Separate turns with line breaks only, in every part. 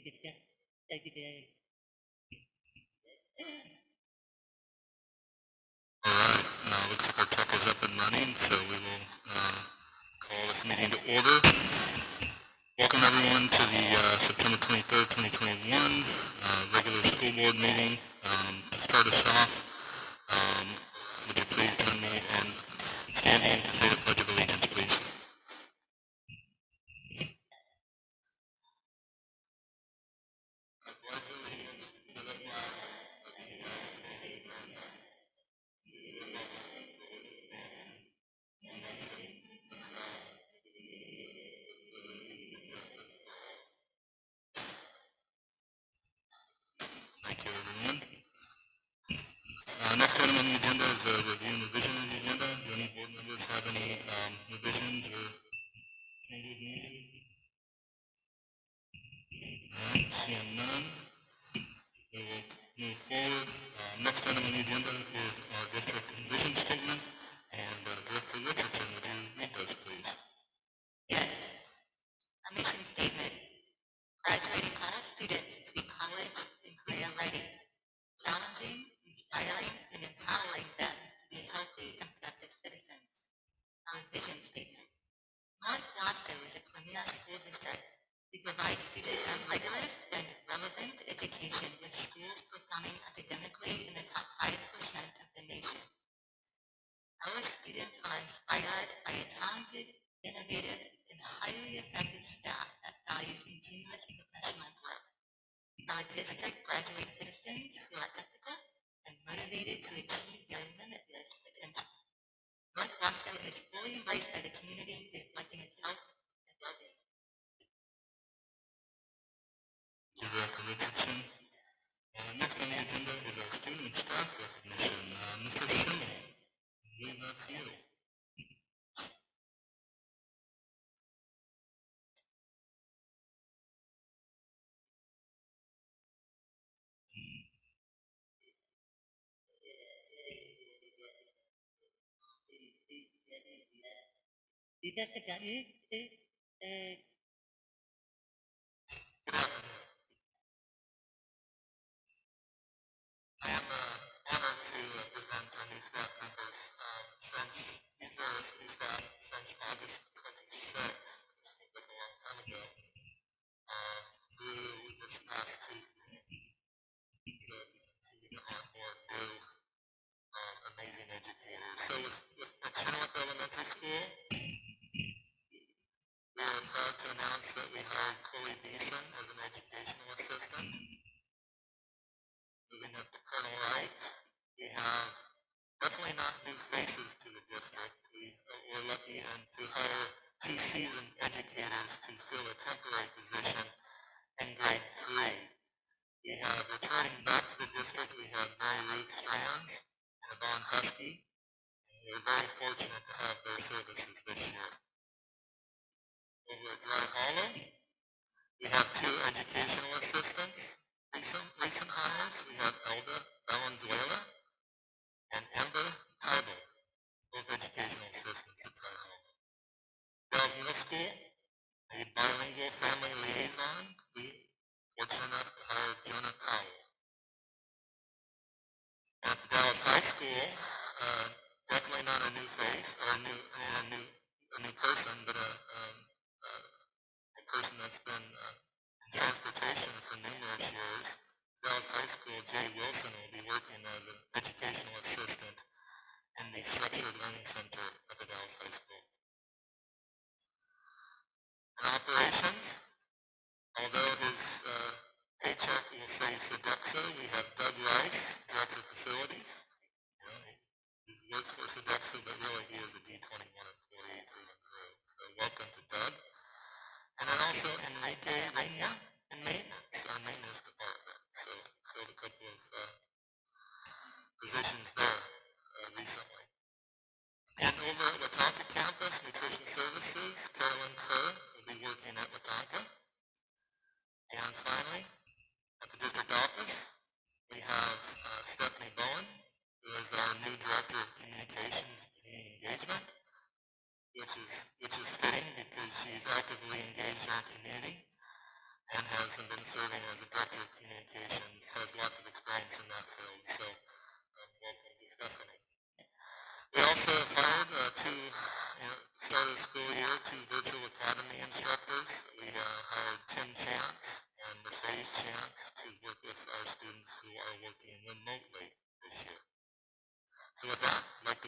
All right, now looks like our tech is up and running, so we will call this meeting to order. Welcome everyone to the September 23rd, 2021 regular school board meeting. To start us off, would you please join me in standing and say the Pledge of Allegiance, please? I pledge allegiance to the flag of the United States of America, to the republic for which it stands, one nation, under God, indivisible, with liberty and justice for all. Thank you, everyone. Next item on the agenda is a review and revision of the agenda. Do any board members have any revisions or changes needed? All right, seeing none, we will move forward. Next item on the agenda is our district vision statement. And Director Richardson, would you read those, please?
Yes. A mission statement. Graduating all students to be college and career ready. Challenging, inspiring, and empowering them to be healthy and productive citizens. Our vision statement. North Wasco is a premier school district. We provide students a rigorous and relevant education with schools performing academically in the top 5% of the nation. Our students are inspired by a talented, innovative, and highly effective staff that values continuous professional growth. Our district graduates citizens who are ethical and motivated to achieve their limitless potential. North Wasco is fully embraced by the community, reflecting its health and well-being.
Thank you, Director Richardson. Next on the agenda is our student and staff recognition. Mr. Schimmel, I believe that's you. I am honored to present our new staff members. These are new staff since August 26th, which seems like a long time ago, through this past Tuesday. So we continue to onboard new amazing educators. So with the Chenoweth Elementary School, we are proud to announce that we hired Chloe Beeson as an educational assistant. Moving up to Colonel Wright, we have definitely not new faces to the district. We're lucky to hire 2 seasoned educators to fill a temporary position in grade 3. We have returning back to the district, we have Mary Ruth Strands and Yvonne Husky. And we're very fortunate to have their services this year. Over at Dry Hollow, we have 2 educational assistants. Recent hires, we have Elda Valenzuela and Ember Tybel, both educational assistants at Dry Hollow. Dallas Middle School, a bilingual family liaison. We were fortunate enough to hire Jonah Powell. At the Dallas High School, definitely not a new face or a new person, but a person that's been in transportation for numerous years. Dallas High School, Jay Wilson will be working as an educational assistant in the Structured Learning Center of the Dallas High School. In operations, although his paycheck will say Sodexo, we have Doug Rice, Director of Facilities. He works for Sodexo, but really he is a D21 employee through and through. So welcome to Doug. And then also Enrique Reina in maintenance, our maintenance department. So filled a couple of positions there recently. And over at Watauga Campus, Nutrition Services, Carolyn Kerr will be working at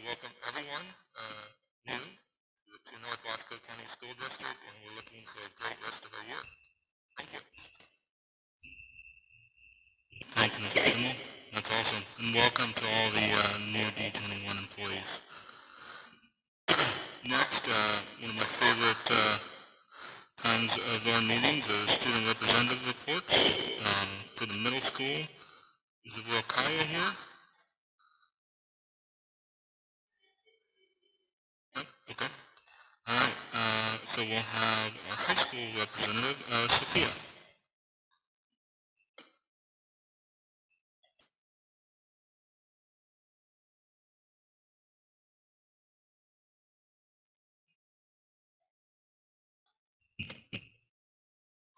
to welcome everyone new to North Wasco County School District, and we're looking for a great rest of our year. Thank you. Thank you, Mr. Kimmel. That's awesome. And welcome to all the new D21 employees. Next, one of my favorite times of our meetings is student representative reports. For the middle school, is the real Kaya here? Yep, okay. All right, so we'll have our high school representative, Sophia.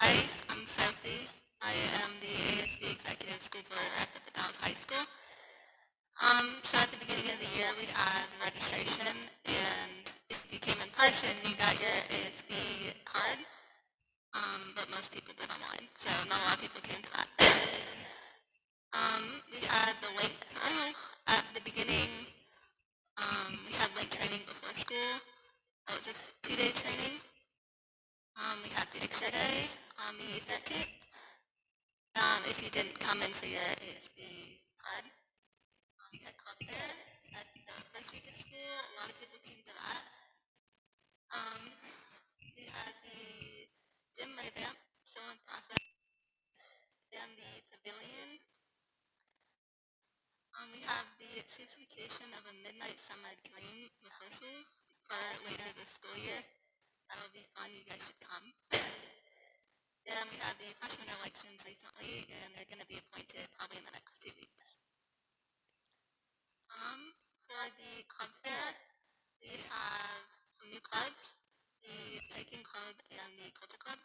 Hi, I'm Sophie. I am the ASB Executive School Board Rep at the Dallas High School. So at the beginning of the year, we had registration, and if you came in person, you got your ASB card, but most people did online, so not a lot of people came to that. We had the link at the beginning. We had link training before school. That was a 2-day training. We had the extra day on the 13th. If you didn't come in for your ASB card, you had club fair at the first week of school. A lot of people came to that. We had the gym revamp, still in process, then the pavilion. We have the certification of a midnight summer dream rehearsals for later this school year. That'll be fun, you guys should come. Then we have the freshman elections recently, and they're going to be appointed probably in the next 2 weeks. For the club fair, we have some new clubs, the hiking club and the culture club.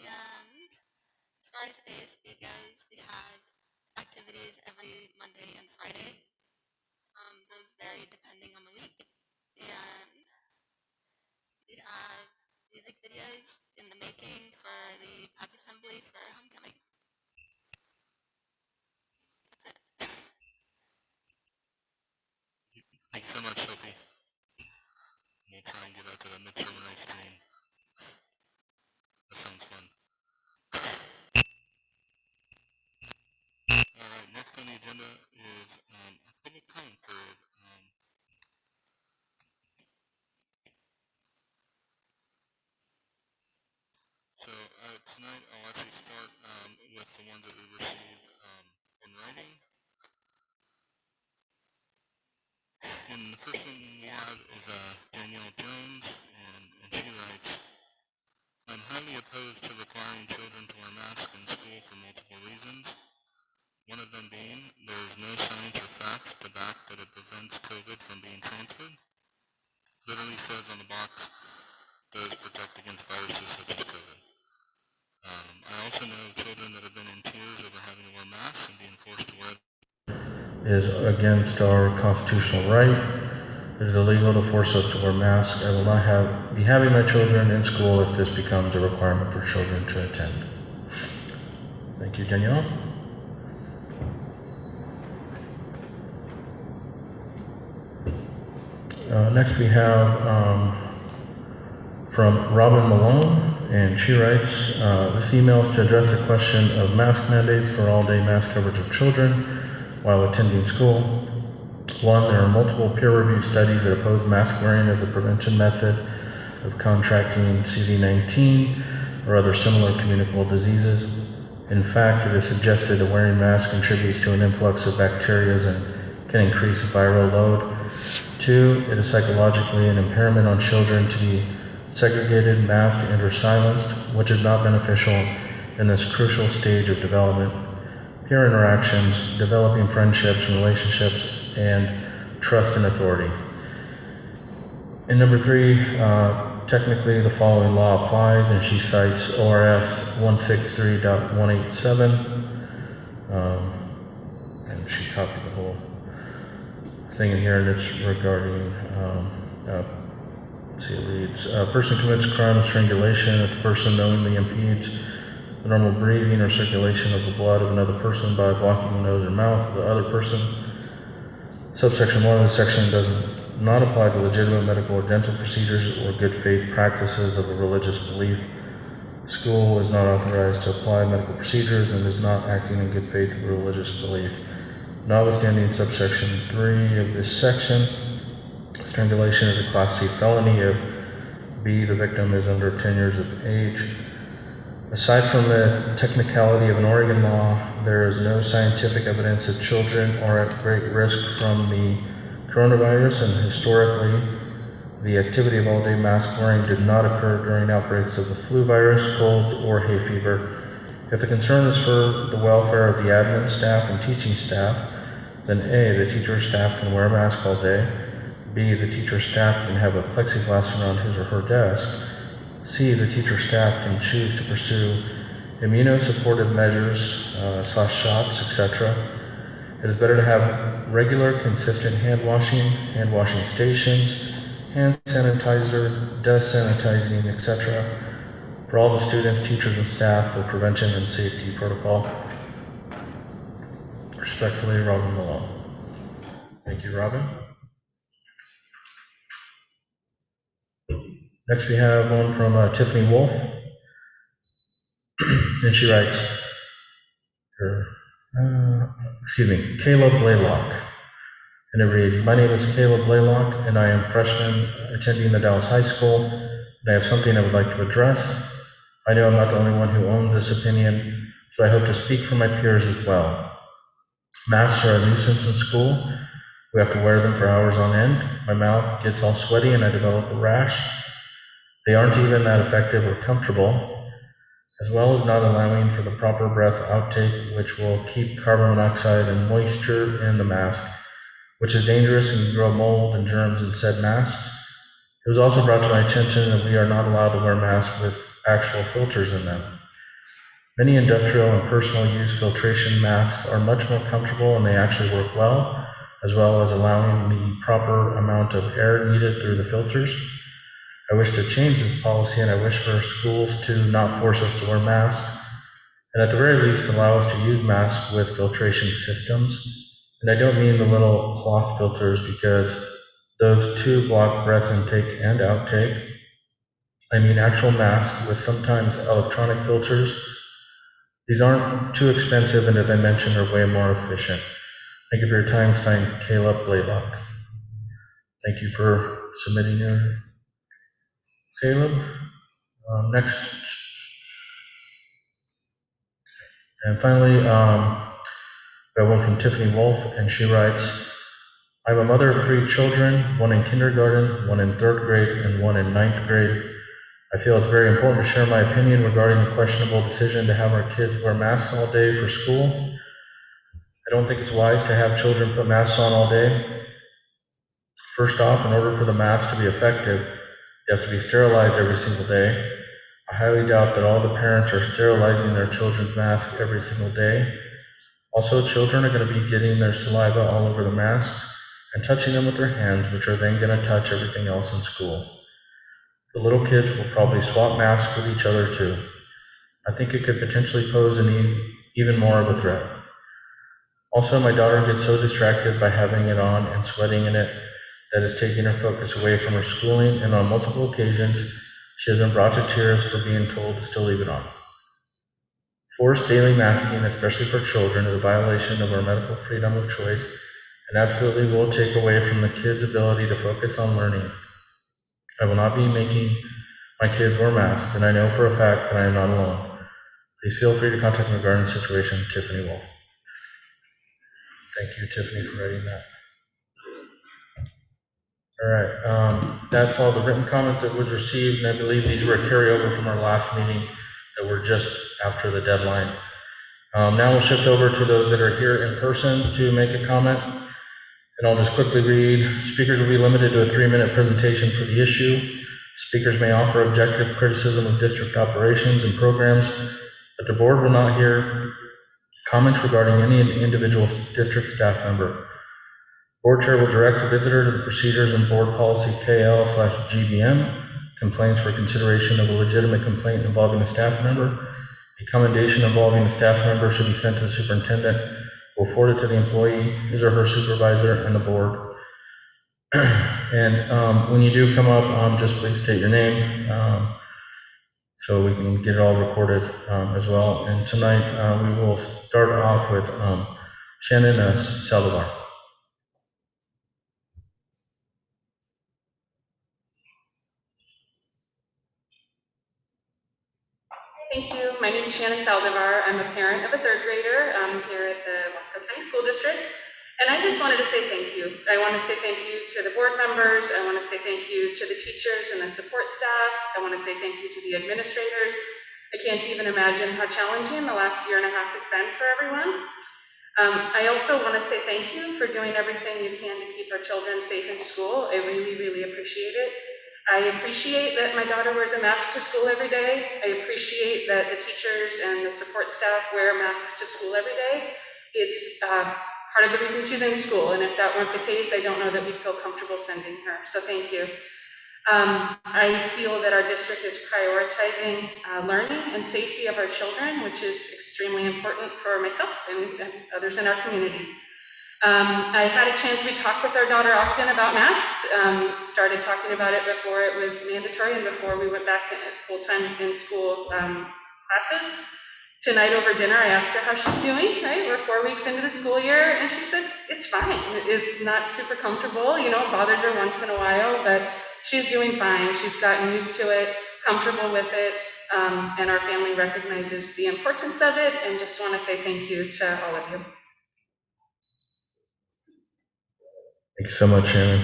And as far as ASB goes, we have activities every Monday and Friday. Those vary depending on the week. And we have music videos in the making for the pep assembly for homecoming. That's it.
Thanks so much, Sophie. We'll try and get out to the midterm race game. That sounds fun. All right, next on the agenda is a public comment period. So tonight I'll actually start with the ones that we received in writing. And the first one we have is Danielle Jones, and she writes, I'm highly opposed to requiring children to wear masks in school for multiple reasons. One of them being, there is no science or facts to back that it prevents COVID from being transferred. Literally says on the box, does protect against viruses such as COVID. I also know children that have been in tears over having to wear masks and being forced to wear them. Is against our constitutional right. It is illegal to force us to wear masks. I will not be having my children in school if this becomes a requirement for children to attend. Thank you, Danielle. Next we have from Robin Malone, and she writes, this email is to address the question of mask mandates for all-day mask coverage of children while attending school. One, there are multiple peer-reviewed studies that oppose mask wearing as a prevention method of contracting COVID-19 or other similar communicable diseases. In fact, it is suggested that wearing masks contributes to an influx of bacteria and can increase viral load. Two, it is psychologically an impairment on children to be segregated, masked, and or silenced, which is not beneficial in this crucial stage of development. Peer interactions, developing friendships and relationships, and trust and authority. And number three, technically the following law applies, and she cites ORS 163.187, and she copied the whole thing in here, and it's regarding, let's see, it reads, a person commits a crime of strangulation if the person knowingly impedes the normal breathing or circulation of the blood of another person by blocking the nose or mouth of the other person.
Subsection 1 of this section does not apply to legitimate medical or dental procedures or good faith practices of a religious belief. School is not authorized to apply medical procedures and is not acting in good faith of a religious belief. Notwithstanding subsection 3 of this section, strangulation is a Class C felony if B, the victim is under 10 years of age. Aside from the technicality of an Oregon law, there is no scientific evidence that children are at great risk from the coronavirus, and historically, the activity of all-day mask wearing did not occur during outbreaks of the flu virus, colds, or hay fever. If the concern is for the welfare of the admin staff and teaching staff, then A, the teacher staff can wear a mask all day. B, the teacher staff can have a plexiglass around his or her desk. C, the teacher staff can choose to pursue immunosupportive measures, shots, etc. It is better to have regular, consistent hand washing stations, hand sanitizer, desk sanitizing, etc. for all the students, teachers, and staff for prevention and safety protocol. Respectfully, Robin Malone. Thank you, Robin. Next we have one from Tiffany Wolf, and she writes, Caleb Blaylock. And it reads, my name is Caleb Blaylock, and I am a freshman attending the Dallas High School, and I have something I would like to address. I know I'm not the only one who owns this opinion, so I hope to speak for my peers as well. Masks are a nuisance in school. We have to wear them for hours on end. My mouth gets all sweaty and I develop a rash. They aren't even that effective or comfortable, as well as not allowing for the proper breath outtake, which will keep carbon monoxide and moisture in the mask, which is dangerous and can grow mold and germs in said masks. It was also brought to my attention that we are not allowed to wear masks with actual filters in them. Many industrial and personal use filtration masks are much more comfortable and they actually work well as allowing the proper amount of air needed through the filters. I wish to change this policy, and I wish for schools to not force us to wear masks, and at the very least allow us to use masks with filtration systems. And I don't mean the little cloth filters, because those too block breath intake and outtake. I mean actual masks with sometimes electronic filters. These aren't too expensive, and as I mentioned, are way more efficient. Thank you for your time. Signed, Caleb Blaylock. Thank you for submitting your Caleb. Next, and finally, we have one from Tiffany Wolf, and she writes, I'm a mother of 3 children, one in kindergarten, one in 3rd grade, and one in 9th grade. I feel it's very important to share my opinion regarding the questionable decision to have our kids wear masks all day for school. I don't think it's wise to have children put masks on all day. First off, in order for the mask to be effective, you have to be sterilized every single day. I highly doubt that all the parents are sterilizing their children's masks every single day. Also, children are going to be getting their saliva all over the masks and touching them with their hands, which are then going to touch everything else in school. The little kids will probably swap masks with each other too. I think it could potentially pose even more of a threat. Also, my daughter gets so distracted by having it on and sweating in it that is taking her focus away from her schooling, and on multiple occasions, she has been brought to tears for being told to still leave it on. Forced daily masking, especially for children, is a violation of our medical freedom of choice and absolutely will take away from the kids' ability to focus on learning. I will not be making my kids wear masks, and I know for a fact that I am not alone. Please feel free to contact me regarding the situation, Tiffany Wolf. Thank you, Tiffany, for writing that. All right, that's all the written comment that was received, and I believe these were a carryover from our last meeting that were just after the deadline. Now we'll shift over to those that are here in person to make a comment, and I'll just quickly read. Speakers will be limited to a 3-minute presentation for the issue. Speakers may offer objective criticism of district operations and programs, but the board will not hear comments regarding any individual district staff member. Board chair will direct the visitor to the procedures and board policy KL/GBM, complaints for consideration of a legitimate complaint involving a staff member. A commendation involving a staff member should be sent to the superintendent will forward it to the employee, his or her supervisor, and the board. And when you do come up, just please state your name so we can get it all recorded as well. And tonight we will start off with Shannon Saldivar.
Thank you. My name is Shannon Saldivar. I'm a parent of a third grader here at the Wasco County School District. And I just wanted to say thank you. I want to say thank you to the board members. I want to say thank you to the teachers and the support staff. I want to say thank you to the administrators. I can't even imagine how challenging the last year and a half has been for everyone. I also want to say thank you for doing everything you can to keep our children safe in school. I really, really appreciate it. I appreciate that my daughter wears a mask to school every day. I appreciate that the teachers and the support staff wear masks to school every day. It's part of the reason she's in school, and if that weren't the case, I don't know that we'd feel comfortable sending her, so thank you. I feel that our district is prioritizing learning and safety of our children, which is extremely important for myself and others in our community. I had a chance, we talk with our daughter often about masks, started talking about it before it was mandatory and before we went back to full-time in-school classes. Tonight over dinner, I asked her how she's doing, right? We're 4 weeks into the school year, and she said, it's fine. It is not super comfortable, you know, it bothers her once in a while, but she's doing fine. She's gotten used to it, comfortable with it, and our family recognizes the importance of it, and just want to say thank you to all of you.
Thank you so much, Shannon.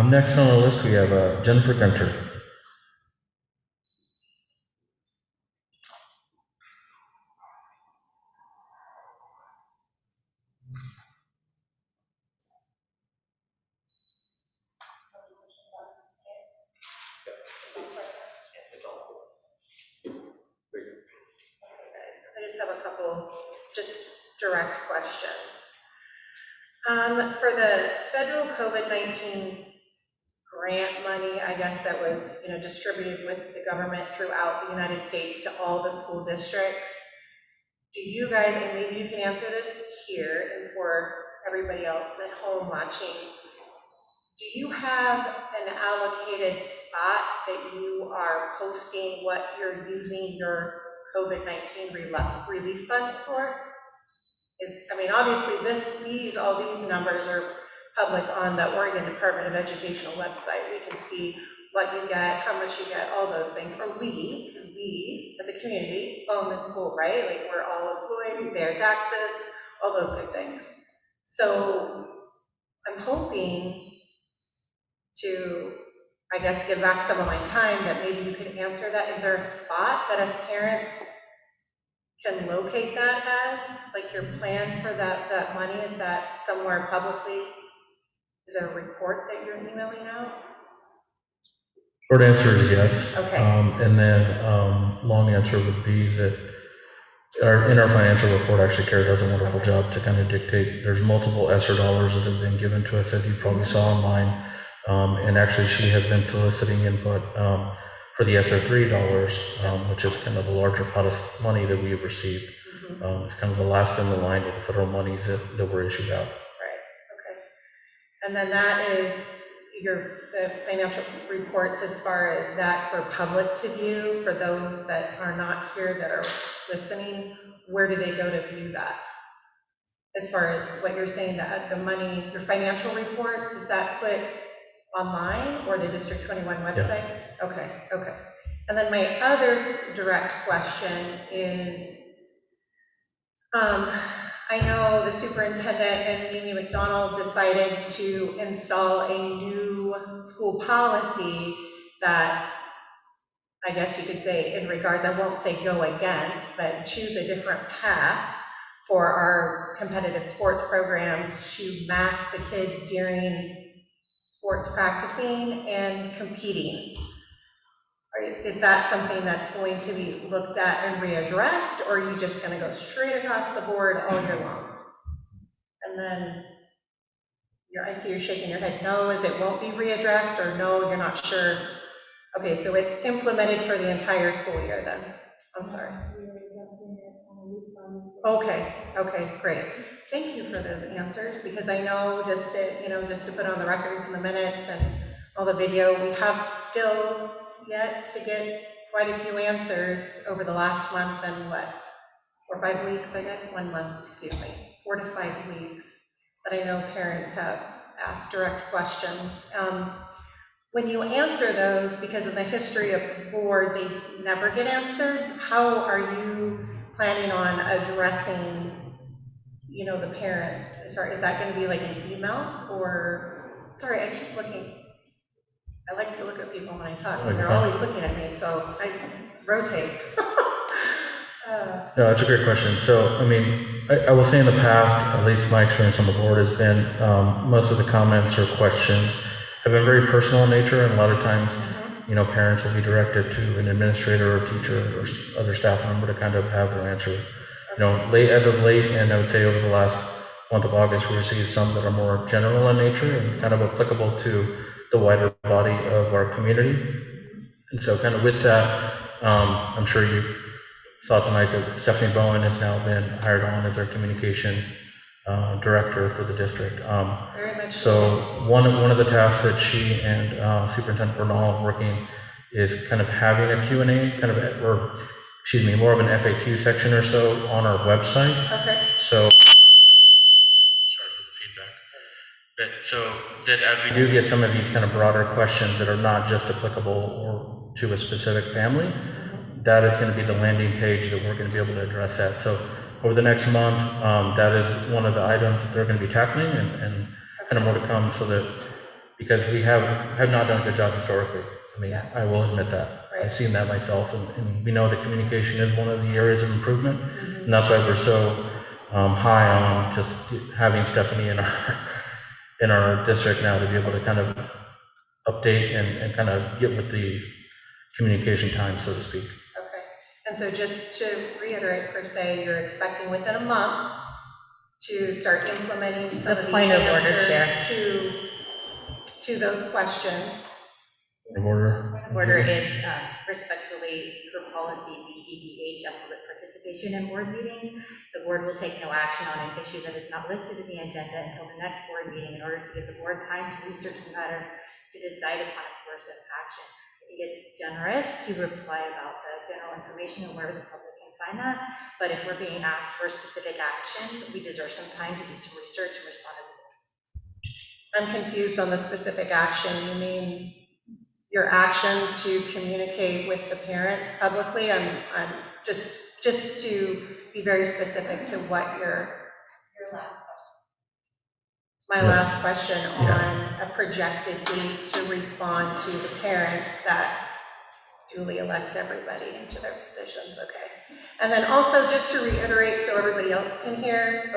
Next on our list, we have Jennifer Gunter.
I just have a couple just direct questions. For the federal COVID-19 grant money, I guess that was, distributed with the government throughout the United States to all the school districts, do you guys, and maybe you can answer this here and for everybody else at home watching, do you have an allocated spot that you are posting what you're using your COVID-19 relief funds for? Obviously all these numbers are public on the Oregon Department of Educational website. We can see what you get, how much you get, all those things. Or because we, as a community, own the school, right? Like we're all employed, we pay our taxes, all those good things. So I'm hoping to, I guess, give back some of my time that maybe you can answer that. Is there a spot that as parents can locate that as? Like your plan for that money, is that somewhere publicly? Is there a report that you're emailing out?
Short answer is yes.
Okay.
And then long answer would be that in our financial report, actually, Kara does a wonderful job to kind of dictate. There's multiple ESSER dollars that have been given to us, as you probably saw online. And actually, she has been soliciting input for the ESSER 3 dollars, which is kind of the larger pot of money that we have received. It's kind of the last in the line of the federal monies that were issued out.
Right. Okay. And then that is the financial reports as far as that for public to view, for those that are not here that are listening, where do they go to view that? As far as what you're saying, that the money, your financial reports, is that put online or the District 21 website? Yeah. Okay. And then my other direct question is, I know the superintendent and Mimi McDonald decided to install a new school policy that, I guess you could say, in regards, I won't say go against, but choose a different path for our competitive sports programs to mask the kids during sports practicing and competing. Is that something that's going to be looked at and readdressed, or are you just going to go straight across the board all year long? And then, I see you're shaking your head no, as it won't be readdressed, or no, you're not sure. Okay, so it's implemented for the entire school year then. I'm sorry.
We are addressing it on a week-by-week
Okay, great. Thank you for those answers, because I know just to put on the records and the minutes and all the video, we have still yet to get quite a few answers over the last month and 4 or 5 weeks, I guess, 1 month, 4 to 5 weeks, that I know parents have asked direct questions. When you answer those, because of the history of the board, they never get answered. How are you planning on addressing, the parents? Sorry, is that going to be like an email or? Sorry, I keep looking. I like to look at people when I talk, and they're always looking at me, so I rotate.
No, that's a great question. So, I mean, I will say in the past, at least my experience on the board has been most of the comments or questions have been very personal in nature, and a lot of times, parents will be directed to an administrator or teacher or other staff member to kind of have their answer. As of late, and I would say over the last month of August, we received some that are more general in nature and kind of applicable to the wider body of our community. And so kind of with that, I'm sure you saw tonight that Stephanie Bowen has now been hired on as our communication director for the district.
Very much
so one of the tasks that she and Superintendent Report are working is kind of having a Q&A, more of an FAQ section or so on our website.
Okay.
So, sorry for the feedback. So that as we do get some of these kind of broader questions that are not just applicable or to a specific family, that is going to be the landing page that we're going to be able to address that. So over the next month, that is one of the items that they're going to be tackling, and kind of more to come, so that, because we have not done a good job historically. I mean, I will admit that. Right. I've seen that myself, and we know that communication is one of the areas of improvement, and that's why we're so high on just having Stephanie in our district now to be able to kind of update and kind of get with the communication time, so to speak.
Okay. And so just to reiterate, per se, you're expecting within a month to start implementing some of the answers to those questions.
Order is respectfully per policy BDBH on public participation in board meetings. The board will take no action on an issue that is not listed in the agenda until the next board meeting in order to give the board time to research the matter to decide upon a course of action. I think it's generous to reply about the general information and where the public can find that, but if we're being asked for specific action, we deserve some time to do some research and respond as a board.
I'm confused on the specific action. You mean your action to communicate with the parents publicly? I'm just to be very specific to what your last question. My last question on a projected date to respond to the parents that duly elect everybody into their positions. Okay. And then also just to reiterate, so everybody else can hear,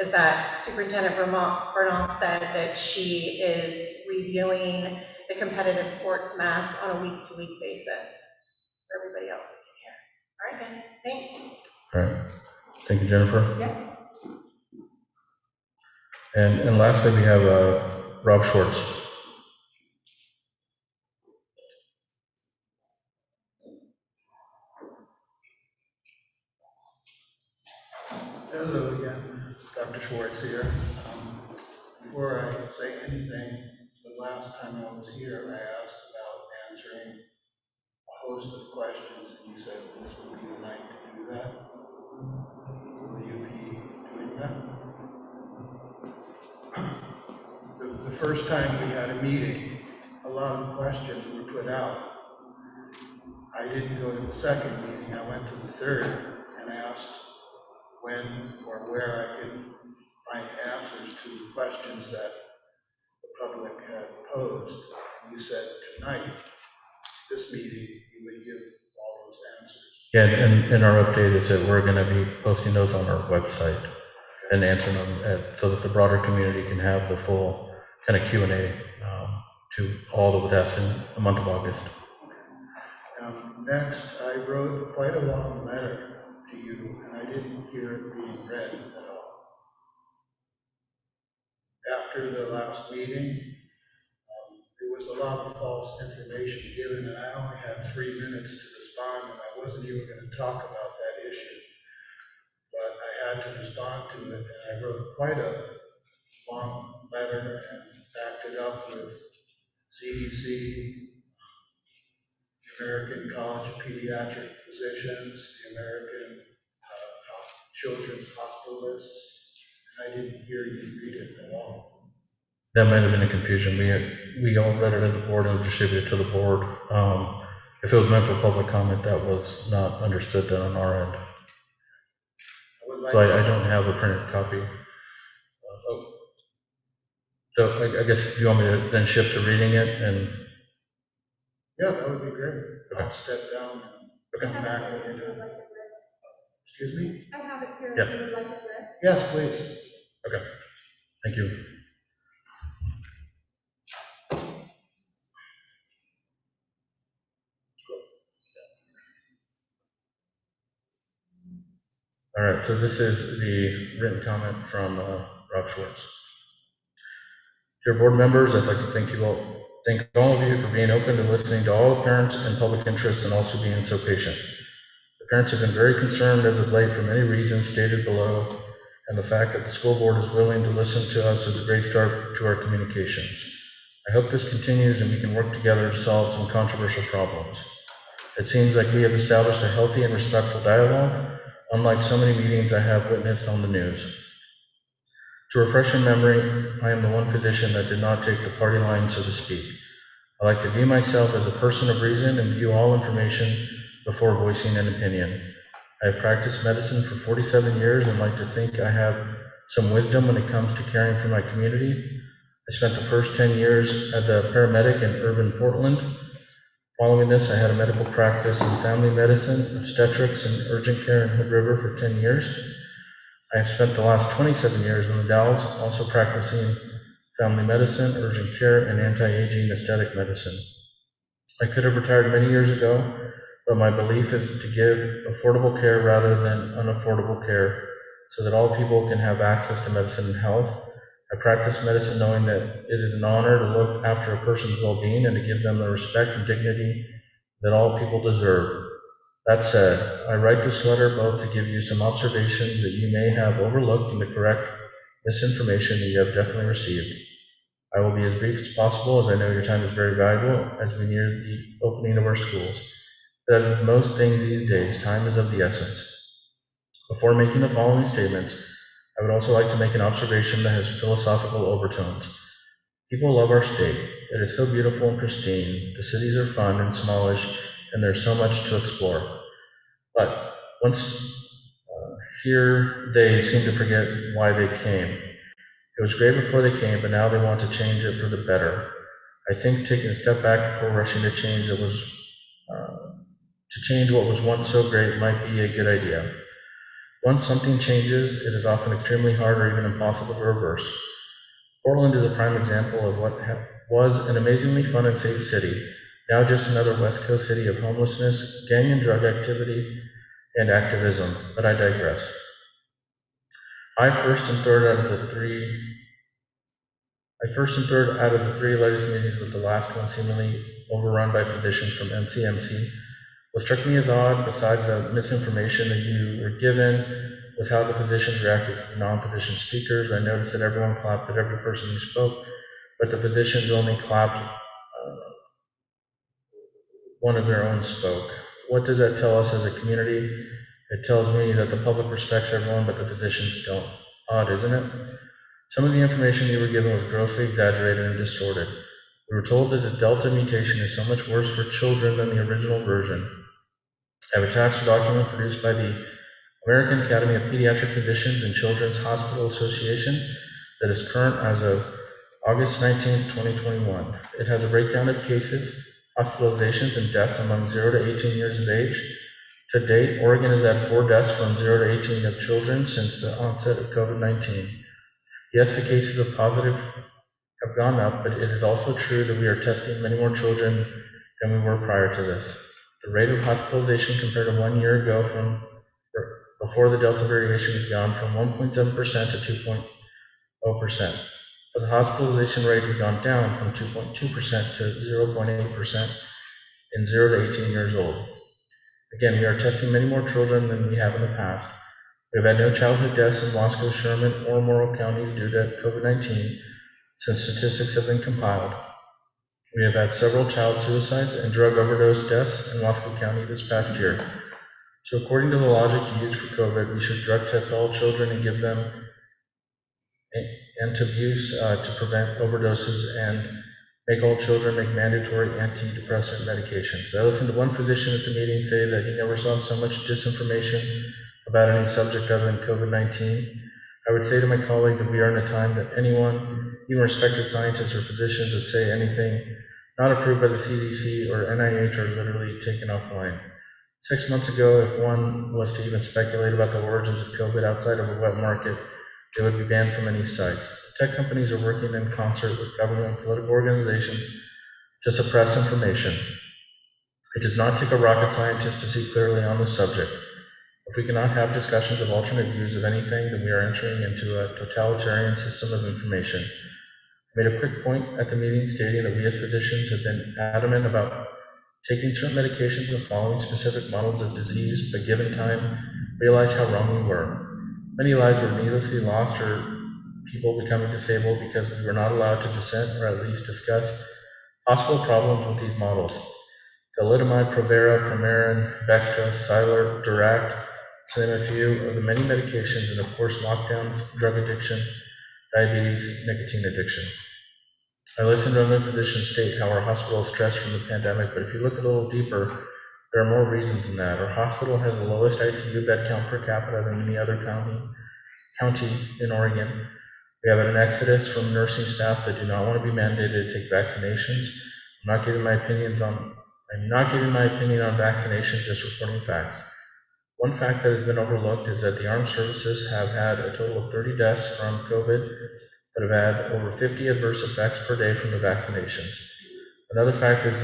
is that Superintendent Bernal said that she is reviewing the competitive sports mass on a week-to-week basis for everybody else to hear. All right, guys, thanks.
All right, thank you, Jennifer.
Yeah.
And lastly, we have Rob Schwartz.
Hello again, Dr. Schwartz here. Before I say anything, the last time I was here, I asked about answering a host of questions, and you said this would be the night to do that. Will you be doing that? The first time we had a meeting, a lot of questions were put out. I didn't go to the second meeting, I went to the third, and I asked when or where I could find answers to questions that the public had posed. And you said tonight, this meeting, you would give all those answers.
Yeah, and our update is that we're going to be posting those on our website and answering them so that the broader community can have the full kind of Q&A to all that was asked in the month of August.
Next, I wrote quite a long letter to you, and I didn't hear it being read at all. After the last meeting, there was a lot of false information given, and I only had 3 minutes to respond, and I wasn't even going to talk about that issue. stuck to it, and I wrote quite a long letter and backed it up with CDC, the American College of Pediatric Physicians, the American Children's Hospitalists, and I didn't hear you read it at all.
That might have been a confusion. We all read it as a board and distributed it to the board. If it was meant for public comment, that was not understood then on our end. So I don't have a printed copy. So I guess you want me to then shift to reading it and.
Yeah, that would be great.
Okay.
I'll step down and come back when you're done. Excuse me?
I have it here.
Yeah.
If you would like it read.
Yes, please.
Okay. Thank you. All right, so this is the written comment from Rob Schwartz. Dear board members, I'd like to thank all of you for being open to listening to all the parents and public interests and also being so patient. The parents have been very concerned as of late for many reasons stated below, and the fact that the school board is willing to listen to us is a great start to our communications. I hope this continues and we can work together to solve some controversial problems. It seems like we have established a healthy and respectful dialogue, unlike so many meetings I have witnessed on the news. To refresh your memory, I am the one physician that did not take the party line, so to speak. I like to view myself as a person of reason and view all information before voicing an opinion. I have practiced medicine for 47 years and like to think I have some wisdom when it comes to caring for my community. I spent the first 10 years as a paramedic in urban Portland. Following this, I had a medical practice in family medicine, obstetrics, and urgent care in Hood River for 10 years. I have spent the last 27 years in the Dalles, also practicing family medicine, urgent care, and anti-aging aesthetic medicine. I could have retired many years ago, but my belief is to give affordable care rather than unaffordable care so that all people can have access to medicine and health. I practice medicine knowing that it is an honor to look after a person's well-being and to give them the respect and dignity that all people deserve. That said, I write this letter both to give you some observations that you may have overlooked and to correct misinformation that you have definitely received. I will be as brief as possible as I know your time is very valuable as we near the opening of our schools. But as with most things these days, time is of the essence. Before making the following statements, I would also like to make an observation that has philosophical overtones. People love our state. It is so beautiful and pristine. The cities are fun and smallish, and there's so much to explore. But once here, they seem to forget why they came. It was great before they came, but now they want to change it for the better. I think taking a step back before rushing to change what was once so great might be a good idea. Once something changes, it is often extremely hard or even impossible to reverse. Portland is a prime example of what was an amazingly fun and safe city, now just another West Coast city of homelessness, gang and drug activity, and activism, but I digress. I first and third out of the three latest meetings, with the last one seemingly overrun by physicians from NCMC. What struck me as odd, besides the misinformation that you were given, was how the physicians reacted to the non-physician speakers. I noticed that everyone clapped at every person who spoke, but the physicians only clapped one of their own spoke. What does that tell us as a community? It tells me that the public respects everyone, but the physicians don't. Odd, isn't it? Some of the information you were given was grossly exaggerated and distorted. We were told that the Delta mutation is so much worse for children than the original version. I have attached a document produced by the American Academy of Pediatric Physicians and Children's Hospital Association that is current as of August 19th, 2021. It has a breakdown of cases, hospitalizations, and deaths among 0 to 18 years of age. To date, Oregon has had 4 deaths from 0 to 18 of children since the onset of COVID-19. Yes, the cases of positive have gone up, but it is also true that we are testing many more children than we were prior to this. The rate of hospitalization compared to 1 year ago before the Delta variation has gone from 1.7% to 2.0%. But the hospitalization rate has gone down from 2.2% to 0.8% in 0 to 18 years old. Again, we are testing many more children than we have in the past. We have had no childhood deaths in Wasco, Sherman, or Morrow counties due to COVID-19 since statistics have been compiled. We have had several child suicides and drug overdose deaths in Wasco County this past year. So according to the logic used for COVID, we should drug test all children and give them anti-abuse to prevent overdoses and make all children make mandatory antidepressant medications. I listened to one physician at the meeting say that he never saw so much disinformation about any subject other than COVID-19. I would say to my colleague that we are in a time that anyone, even respected scientists or physicians that say anything not approved by the CDC or NIH are literally taken offline. 6 months ago, if one was to even speculate about the origins of COVID outside of a wet market, they would be banned from many sites. Tech companies are working in concert with government and political organizations to suppress information. It does not take a rocket scientist to see clearly on this subject. If we cannot have discussions of alternate views of anything, then we are entering into a totalitarian system of information. I made a quick point at the meeting stating that we as physicians have been adamant about taking certain medications and following specific models of disease, but given time, realized how wrong we were. Many lives were needlessly lost or people becoming disabled because we were not allowed to dissent or at least discuss possible problems with these models. Thalidomide, Provera, Premarin, Bextra, Cylert, Duract, to name a few of the many medications, and of course lockdowns, drug addiction, diabetes, nicotine addiction. I listened to other physicians state how our hospital is stressed from the pandemic, but if you look a little deeper, there are more reasons than that. Our hospital has the lowest ICU bed count per capita than any other county in Oregon. We have an exodus from nursing staff that do not want to be mandated to take vaccinations. I'm not giving my opinion on vaccinations, just reporting facts. One fact that has been overlooked is that the armed services have had a total of 30 deaths from COVID, but have had over 50 adverse effects per day from the vaccinations. Another fact is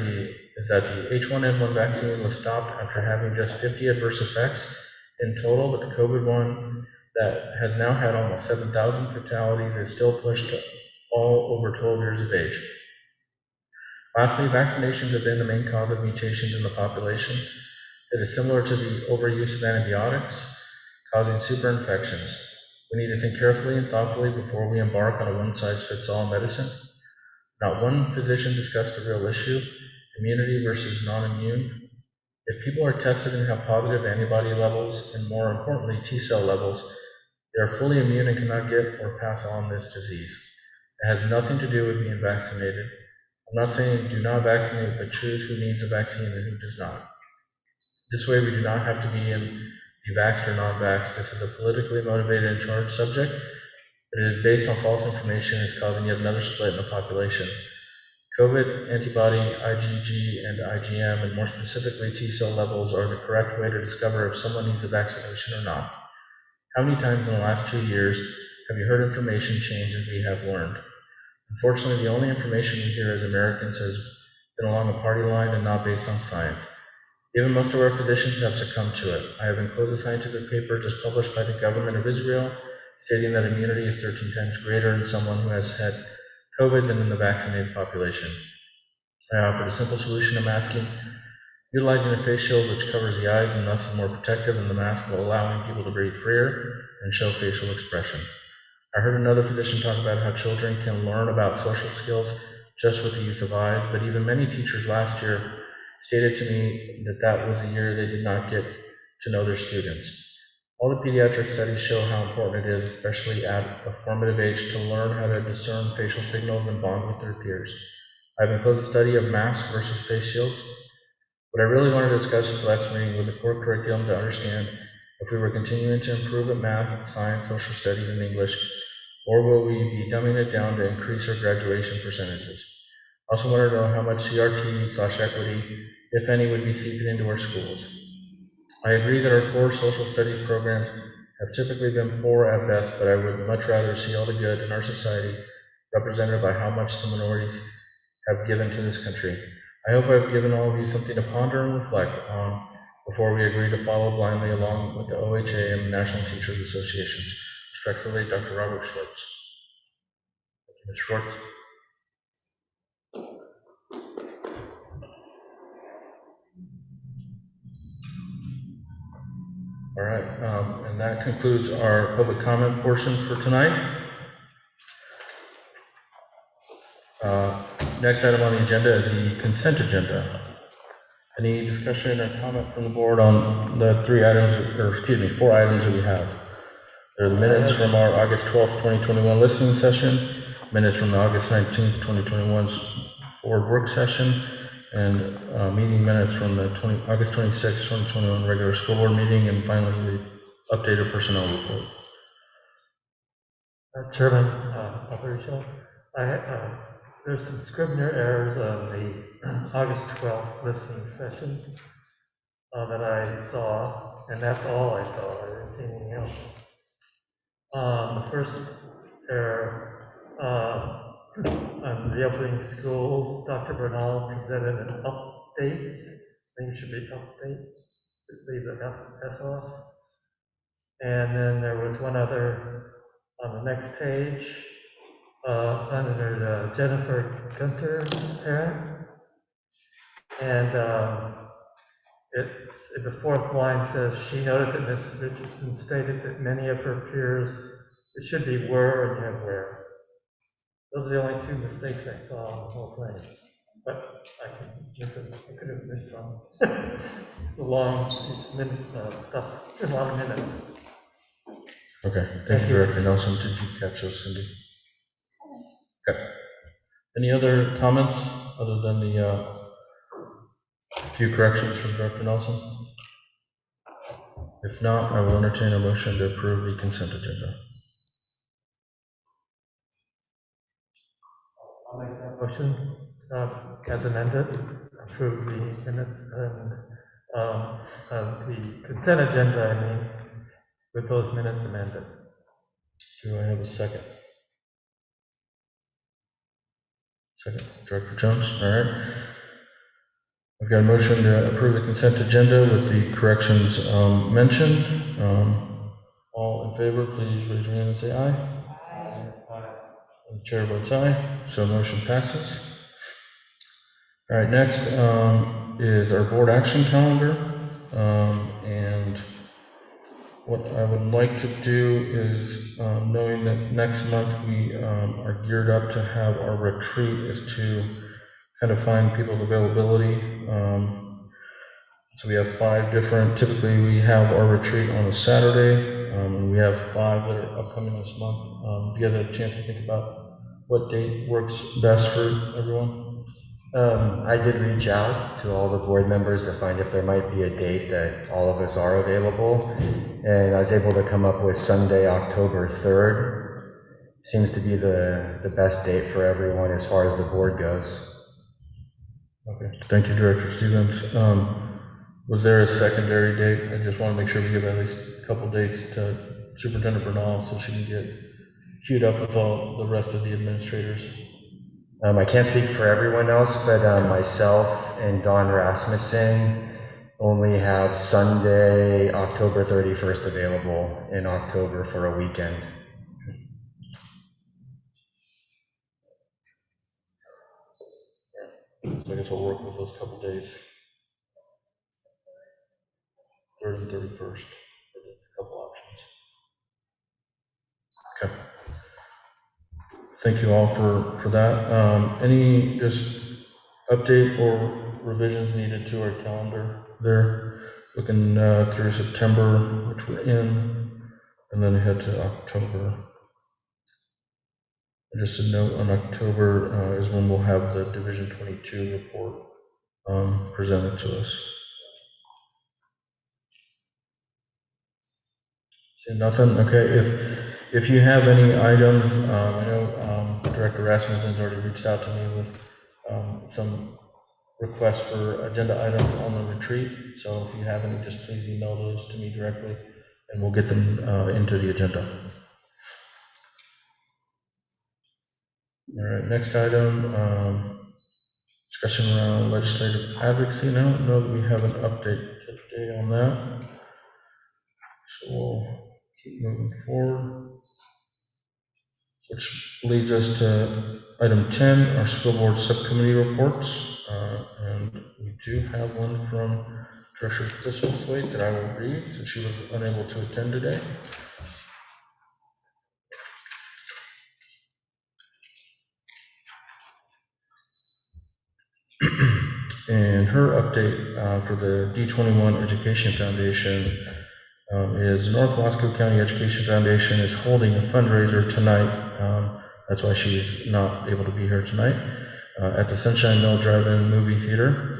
that the H1N1 vaccine was stopped after having just 50 adverse effects in total, but the COVID one that has now had almost 7,000 fatalities is still pushed to all over 12 years of age. Lastly, vaccinations have been the main cause of mutations in the population. It is similar to the overuse of antibiotics, causing superinfections. We need to think carefully and thoughtfully before we embark on a one-size-fits-all medicine. Not one physician discussed the real issue, immunity versus non-immune. If people are tested and have positive antibody levels, and more importantly, T-cell levels, they are fully immune and cannot get or pass on this disease. It has nothing to do with being vaccinated. I'm not saying do not vaccinate, but choose who needs a vaccine and who does not. This way, we do not have to be vaxxed or non-vaxxed. This is a politically motivated and charged subject, but it is based on false information and is causing yet another split in the population. COVID, antibody, IgG, and IgM, and more specifically T-cell levels, are the correct way to discover if someone needs a vaccination or not. How many times in the last 2 years have you heard information change as we have learned? Unfortunately, the only information we hear as Americans has been along a party line and not based on science. Even most of our physicians have succumbed to it. I have enclosed a scientific paper just published by the government of Israel stating that immunity is 13 times greater in someone who has had COVID than in the vaccinated population. I offered a simple solution to masking, utilizing a face shield which covers the eyes and thus is more protective than the mask while allowing people to breathe freer and show facial expression. I heard another physician talk about how children can learn about social skills just with the use of eyes, but even many teachers last year stated to me that that was a year they did not get to know their students. All the pediatric studies show how important it is, especially at a formative age, to learn how to discern facial signals and bond with their peers. I've enclosed a study of masks versus face shields. What I really wanted to discuss with the last meeting was the core curriculum to understand if we were continuing to improve at math, science, social studies, and English, or will we be dumbing it down to increase our graduation percentages. I also wanted to know how much CRT/equity, if any, would be seeping into our schools. I agree that our core social studies programs have typically been poor at best, but I would much rather see all the good in our society represented by how much the minorities have given to this country. I hope I've given all of you something to ponder and reflect on before we agree to follow blindly along with the OHA and National Teachers Associations. Respectfully, Dr. Robert Schwartz. Thank you, Mr. Schwartz. All right, and that concludes our public comment portion for tonight. Next item on the agenda is the consent agenda. Any discussion or comment from the board on the 4 items that we have? There are the minutes from our August 12th, 2021 listening session, minutes from the August 19th, 2021 board work session, and meeting minutes from the August 26th, 2021 regular school board meeting, and finally the updated personnel report.
Chairman Aparicio, there's some Scrivener errors on the August 12th listening session that I saw, and that's all I saw. I didn't see anything else. The first error on reopening schools, Dr. Bernal presented an update. I think it should be update. Just leave the S off. And then there was one other on the next page. Under Jennifer Gunter parent, and it's the fourth line says she noted that Mrs. Richardson stated that many of her peers, it should be were and you have where. Those are the only two mistakes I saw in the whole thing, but I could have missed some. It's a long stuff, a lot of minutes.
Okay, thank you, Director Nelson. Did you catch those, Cindy? Okay. Any other comments other than the few corrections from Director Nelson? If not, I will entertain a motion to approve the consent agenda.
I'll make that motion as amended, approve the minutes and the consent agenda, I mean, with those minutes amended.
Do I have a second? Second, Director Jones. All right. I've got a motion to approve the consent agenda with the corrections mentioned. All in favor, please raise your hand and say aye. Aye. And the chair votes aye, so motion passes. All right, next is our board action calendar. And what I would like to do is, knowing that next month we are geared up to have our retreat, is to kind of find people's availability. So we have 5 different, typically we have our retreat on a Saturday, and we have 5 that are upcoming this month. If you guys have a chance to think about what date works best for everyone.
I did reach out to all the board members to find if there might be a date that all of us are available, and I was able to come up with Sunday, October 3rd. Seems to be the best date for everyone as far as the board goes.
Okay, thank you, Director Stevens. Was there a secondary date? I just want to make sure we give at least a couple dates to Superintendent Bernal so she can get queued up with all the rest of the administrators.
I can't speak for everyone else, but myself and Don Rasmussen only have Sunday, October 31st available in October for a weekend.
So I guess we'll work with those couple days. 3rd and 31st, a couple options. Okay. Thank you all for that. Any just update or revisions needed to our calendar there? Looking through September, which we're in, and then ahead to October. And just a note on October is when we'll have the Division 22 report presented to us. See nothing? Okay, if you have any items, I know Director Rasmussen's already reached out to me with some requests for agenda items on the retreat. So if you have any, just please email those to me directly, and we'll get them into the agenda. All right, next item, discussion around legislative advocacy. Now, I don't know that we have an update today on that. So we'll keep moving forward. Which leads us to item 10, our school board subcommittee reports. And we do have one from Treasurer Thistlethwaite that I will read since she was unable to attend today. And her update for the D21 Education Foundation is North Wasco County Education Foundation is holding a fundraiser tonight. That's why she's not able to be here tonight at the Sunshine Mill Drive-In Movie Theater.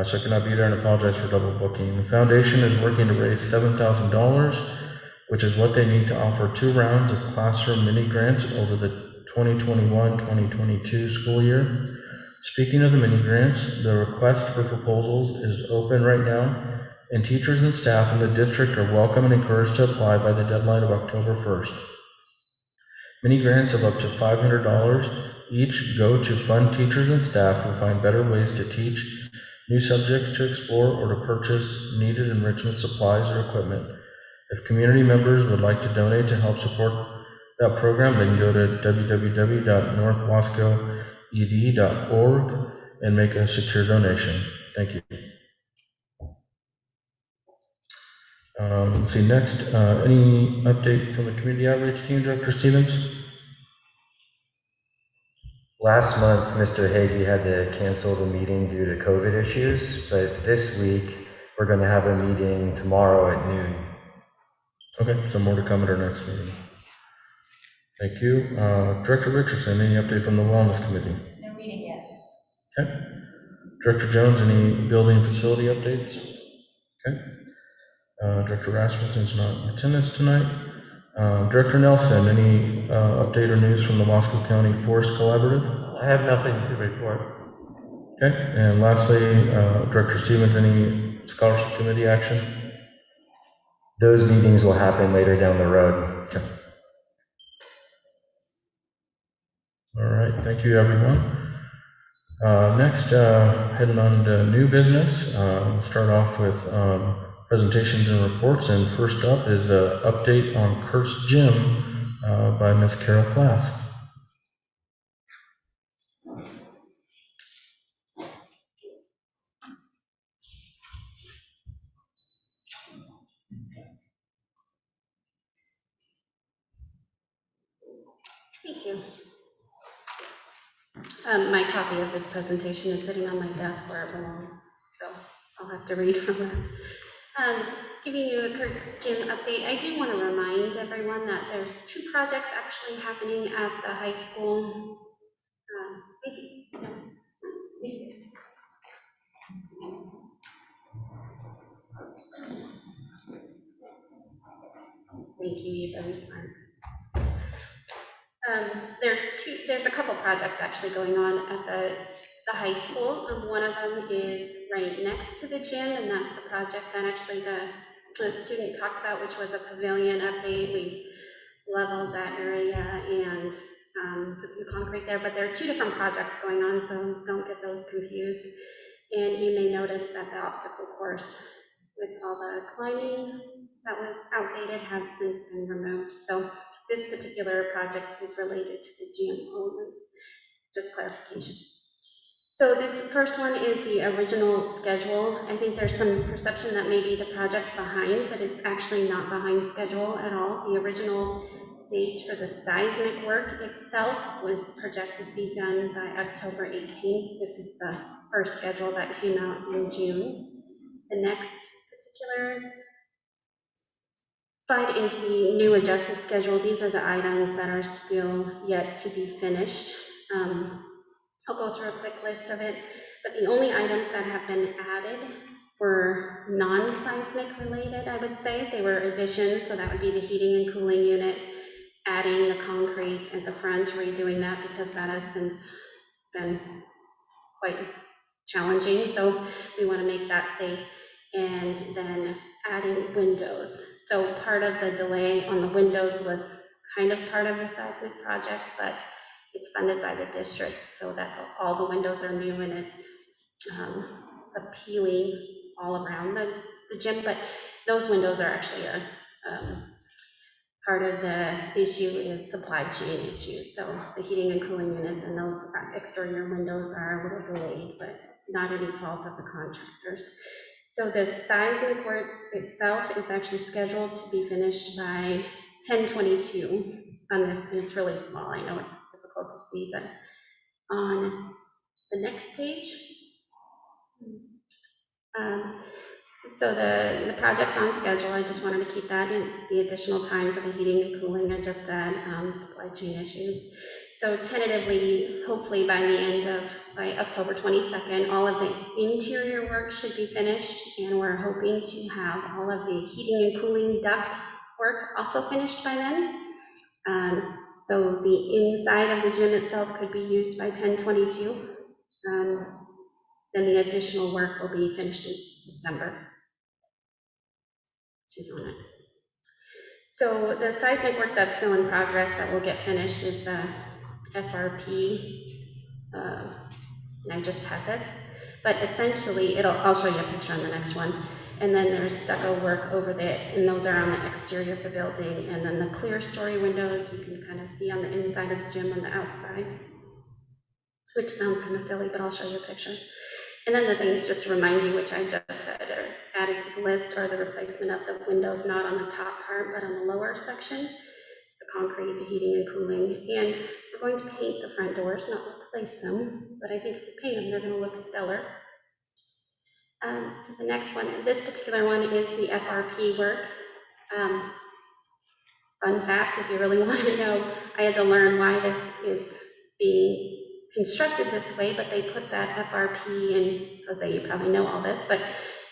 So I could not be there and apologize for double booking. The foundation is working to raise $7,000, which is what they need to offer 2 rounds of classroom mini grants over the 2021-2022 school year. Speaking of the mini grants, the request for proposals is open right now, and teachers and staff in the district are welcome and encouraged to apply by the deadline of October 1st. Mini grants of up to $500 each go to fund teachers and staff who find better ways to teach, new subjects to explore, or to purchase needed enrichment supplies or equipment. If community members would like to donate to help support that program, then go to www.northwascoed.org and make a secure donation. Thank you. Let's see, next, any update from the community outreach team, Director Stevens?
Last month, Mr. Hagee had to cancel the meeting due to COVID issues, but this week, we're going to have a meeting tomorrow at noon.
Okay, so more to come at our next meeting. Thank you. Director Richardson, any update from the Wellness Committee?
No meeting yet.
Okay. Director Jones, any building facility updates? Okay. Director Rasmussen's not in attendance tonight. Director Nelson, any update or news from the Wasco County Forest Collaborative?
I have nothing to report.
Okay. And lastly, Director Stevens, any scholarship committee action?
Those meetings will happen later down the road.
Okay. All right. Thank you, everyone. Next, heading on to new business. We'll start off with presentations and reports, and first up is an update on Kirk's Gym by Ms. Carol Flask.
Thank you. My copy of this presentation is sitting on my desk where it belongs, so I'll have to read from there. Giving you a Kirk's Gym update, I do want to remind everyone that there's 2 projects actually happening at the high school. Thank you, you're very smart. There's a couple projects actually going on at the high school. One of them is right next to the gym, and that's the project that actually the student talked about, which was a pavilion update. We leveled that area and put some concrete there, but there are 2 different projects going on, so don't get those confused. And you may notice that the obstacle course with all the climbing that was outdated has since been removed. So this particular project is related to the gym only, just clarification. So this first one is the original schedule. I think there's some perception that maybe the project's behind, but it's actually not behind schedule at all. The original date for the seismic work itself was projected to be done by October 18th. This is the first schedule that came out in June. The next particular slide is the new adjusted schedule. These are the items that are still yet to be finished. I'll go through a quick list of it, but the only items that have been added were non-seismic related, I would say. They were additions, so that would be the heating and cooling unit, adding the concrete at the front, redoing that because that has since been quite challenging, so we want to make that safe, and then adding windows. So part of the delay on the windows was kind of part of the seismic project, but it's funded by the district so that all the windows are new and it's appealing all around the gym, but those windows are actually a part of the issue is supply chain issues. So the heating and cooling units and those exterior windows are a little delayed, but not any fault of the contractors.
So the size of the courts itself is actually scheduled to be finished by 10/22 on this, and it's really small. I know it's difficult to see, but on the next page, so the project's on schedule. I just wanted to keep that in the additional time for the heating and cooling. I just said supply chain issues. So tentatively, hopefully by October 22nd, all of the interior work should be finished, and we're hoping to have all of the heating and cooling duct work also finished by then. So the inside of the gym itself could be used by 10/22. Then the additional work will be finished in December. She's on it. So the seismic work that's still in progress that will get finished is the FRP, and I just had this, but essentially I'll show you a picture on the next one. And then there's stucco work over and those are on the exterior of the building. And then the clear story windows you can kind of see on the inside of the gym on the outside, which sounds kind of silly, but I'll show you a picture. And then the things, just to remind you, which I just said are added to the list, are the replacement of the windows, not on the top part, but on the lower section, the concrete, the heating and cooling, and we're going to paint the front doors, not replace them, but I think if we paint them, they're going to look stellar. So the next one, this particular one is the FRP work. Fun fact, if you really want to know, I had to learn why this is being constructed this way, but they put that FRP in, Jose, you probably know all this, but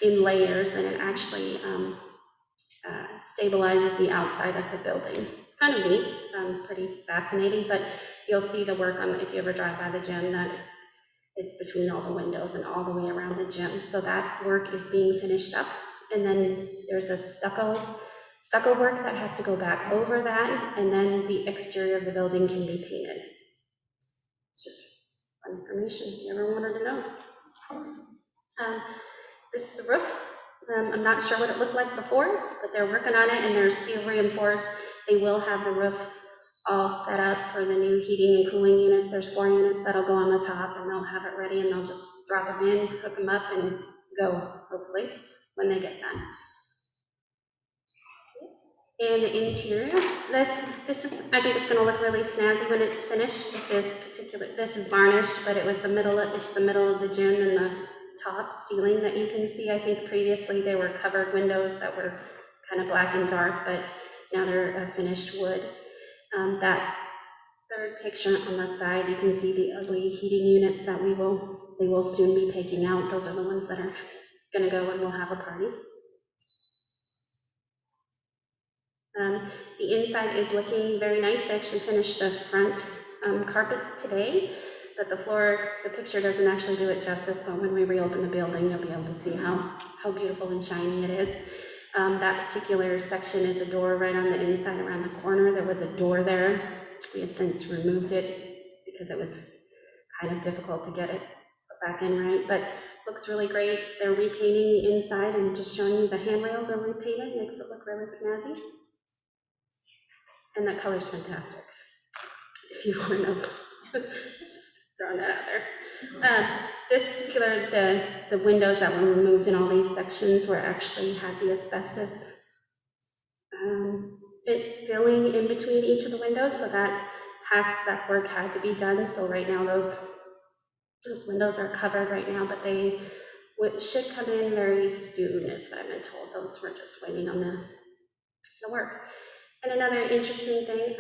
in layers, and it actually stabilizes the outside of the building. It's kind of neat, pretty fascinating, but you'll see the work on, if you ever drive by the gym, that it's between all the windows and all the way around the gym. So that work is being finished up, and then there's a stucco work that has to go back over that, and then the exterior of the building can be painted. It's just fun information if you ever wanted to know. This is the roof. I'm not sure what it looked like before, but they're working on it, and they're steel reinforced. They will have the roof all set up for the new heating and cooling units. There's 4 units that'll go on the top, and they'll have it ready, and they'll just drop them in, hook them up, and go, hopefully, when they get done. And the interior, this is, I think it's going to look really snazzy when it's finished. This is varnished, but it's the middle of the gym and the top ceiling that you can see. I think previously they were covered windows that were kind of black and dark, but now they're finished wood. That third picture on the side, you can see the ugly heating units that they will soon be taking out. Those are the ones that are going to go and we'll have a party. The inside is looking very nice. They actually finished the front carpet today, but the picture doesn't actually do it justice, but when we reopen the building, you'll be able to see how beautiful and shiny it is. That particular section is a door right on the inside around the corner. There was a door there. We have since removed it because it was kind of difficult to get it put back in right, but looks really great. They're repainting the inside and just showing you the handrails are repainted, makes it look really snazzy. And that color's fantastic, if you want to know. Just throwing that out there. This particular, the windows that were removed in all these sections were actually had the asbestos filling in between each of the windows, so that work had to be done. So right now those windows are covered right now, but they should come in very soon, is what I've been told. Those were just waiting on the work. And another interesting thing,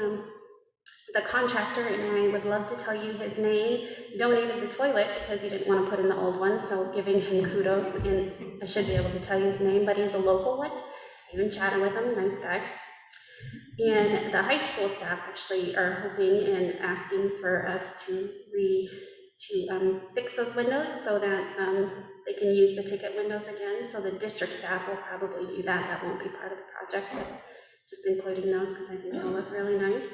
the contractor, and I would love to tell you his name, donated the toilet because he didn't want to put in the old one, so giving him kudos, and I should be able to tell you his name, but he's a local one. I even chatted with him, nice guy. And the high school staff actually are hoping and asking for us to fix those windows so that they can use the ticket windows again. So the district staff will probably do that. That won't be part of the project, but just including those because I think they'll look really nice.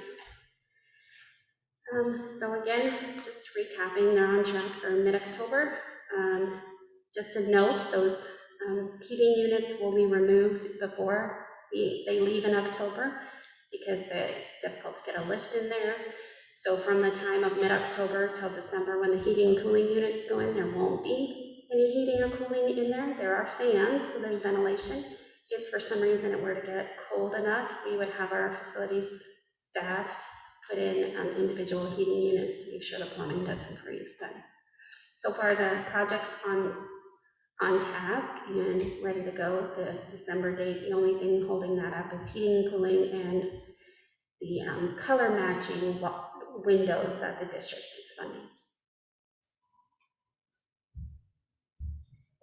So again, just recapping, they're on track for mid-October. Just a note, those heating units will be removed before they leave in October because it's difficult to get a lift in there. So from the time of mid-October till December when the heating and cooling units go in, there won't be any heating or cooling in there. There are fans, so there's ventilation. If for some reason it were to get cold enough, we would have our facilities staff put in individual heating units to make sure the plumbing doesn't freeze. But so far the project's on task and ready to go. The December date, the only thing holding that up is heating and cooling and the color matching windows that the district is funding.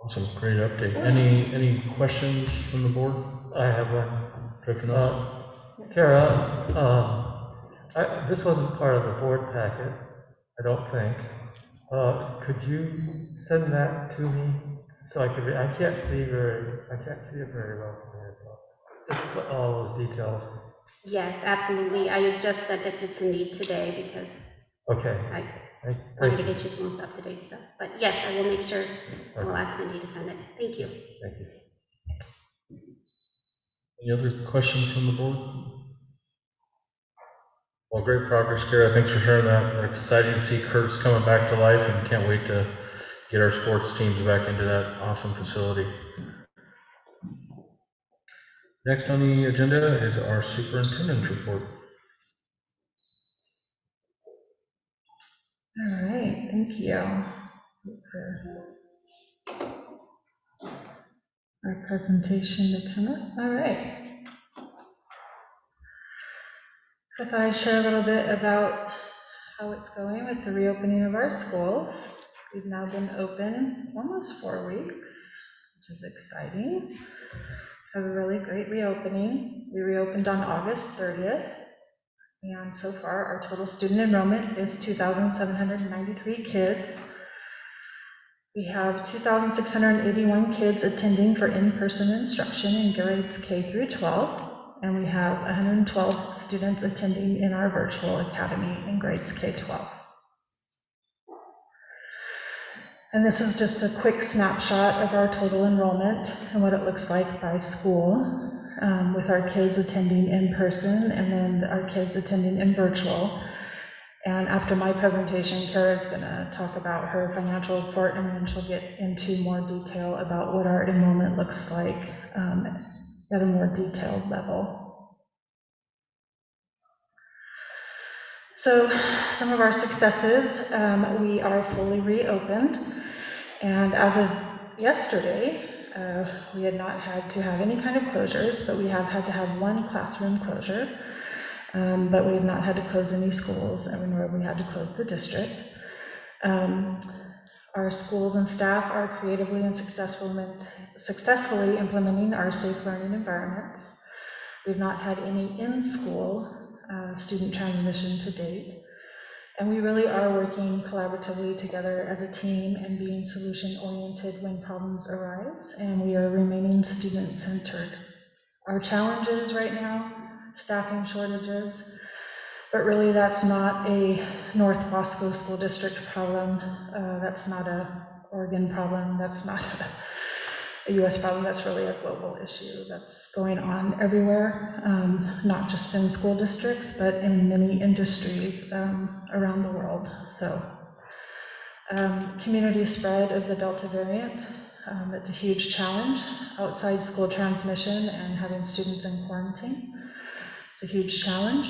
Awesome, great update. Any questions from the board?
I have one.
Director Nelson?
Kara, this wasn't part of the board packet, I don't think. Could you send that to me so I could read? I can't see it very well from here. So just put all those details.
Yes, absolutely. I just sent it to Cindy today because
okay.
I wanted to get you the most up-to-date stuff. But yes, I will make sure. I will ask Cindy to send it. Thank you.
Thank you.
Any other questions from the board? Well, great progress, Kara. Thanks for sharing that. We're excited to see Kirk's coming back to life and can't wait to get our sports teams back into that awesome facility. Next on the agenda is our superintendent's report.
All right, thank you for our presentation to come up. All right. So I thought I'd share a little bit about how it's going with the reopening of our schools. We've now been open almost 4 weeks, which is exciting. Have a really great reopening. We reopened on August 30th. And so far, our total student enrollment is 2,793 kids. We have 2,681 kids attending for in-person instruction in grades K through 12, and we have 112 students attending in our virtual academy in grades K-12. And this is just a quick snapshot of our total enrollment and what it looks like by school. With our kids attending in person and then our kids attending in virtual. And after my presentation, Kara's gonna talk about her financial report and then she'll get into more detail about what our enrollment looks like at a more detailed level. So some of our successes, we are fully reopened. And as of yesterday, we had not had to have any kind of closures, but we have had to have one classroom closure. But we have not had to close any schools, nor have we had to close the district. Our schools and staff are creatively and successfully implementing our safe learning environments. We've not had any in-school student transmission to date. And we really are working collaboratively together as a team and being solution-oriented when problems arise, and we are remaining student-centered. Our challenges right now, staffing shortages, but really that's not a North Wasco School District problem, that's not a Oregon problem, that's not a US problem, that's really a global issue that's going on everywhere, not just in school districts, but in many industries around the world. So community spread of the Delta variant, it's a huge challenge. Outside school transmission and having students in quarantine, it's a huge challenge.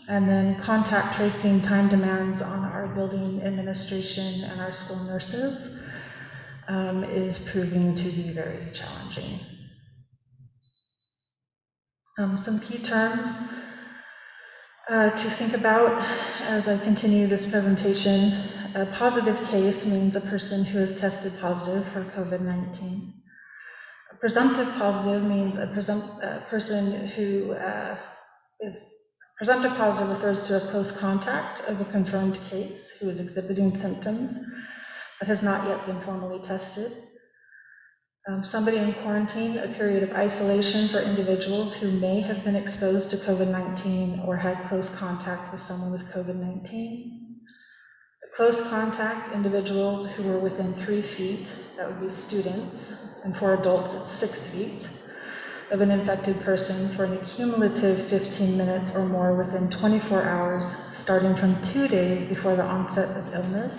And then contact tracing time demands on our building administration and our school nurses is proving to be very challenging. Some key terms to think about as I continue this presentation. A positive case means a person who has tested positive for COVID-19. A presumptive positive means a person who is presumptive positive refers to a close contact of a confirmed case who is exhibiting symptoms but has not yet been formally tested. Somebody in quarantine, a period of isolation for individuals who may have been exposed to COVID-19 or had close contact with someone with COVID-19. Close contact, individuals who were within 3 feet, that would be students, and for adults it's 6 feet, of an infected person for an cumulative 15 minutes or more within 24 hours, starting from 2 days before the onset of illness.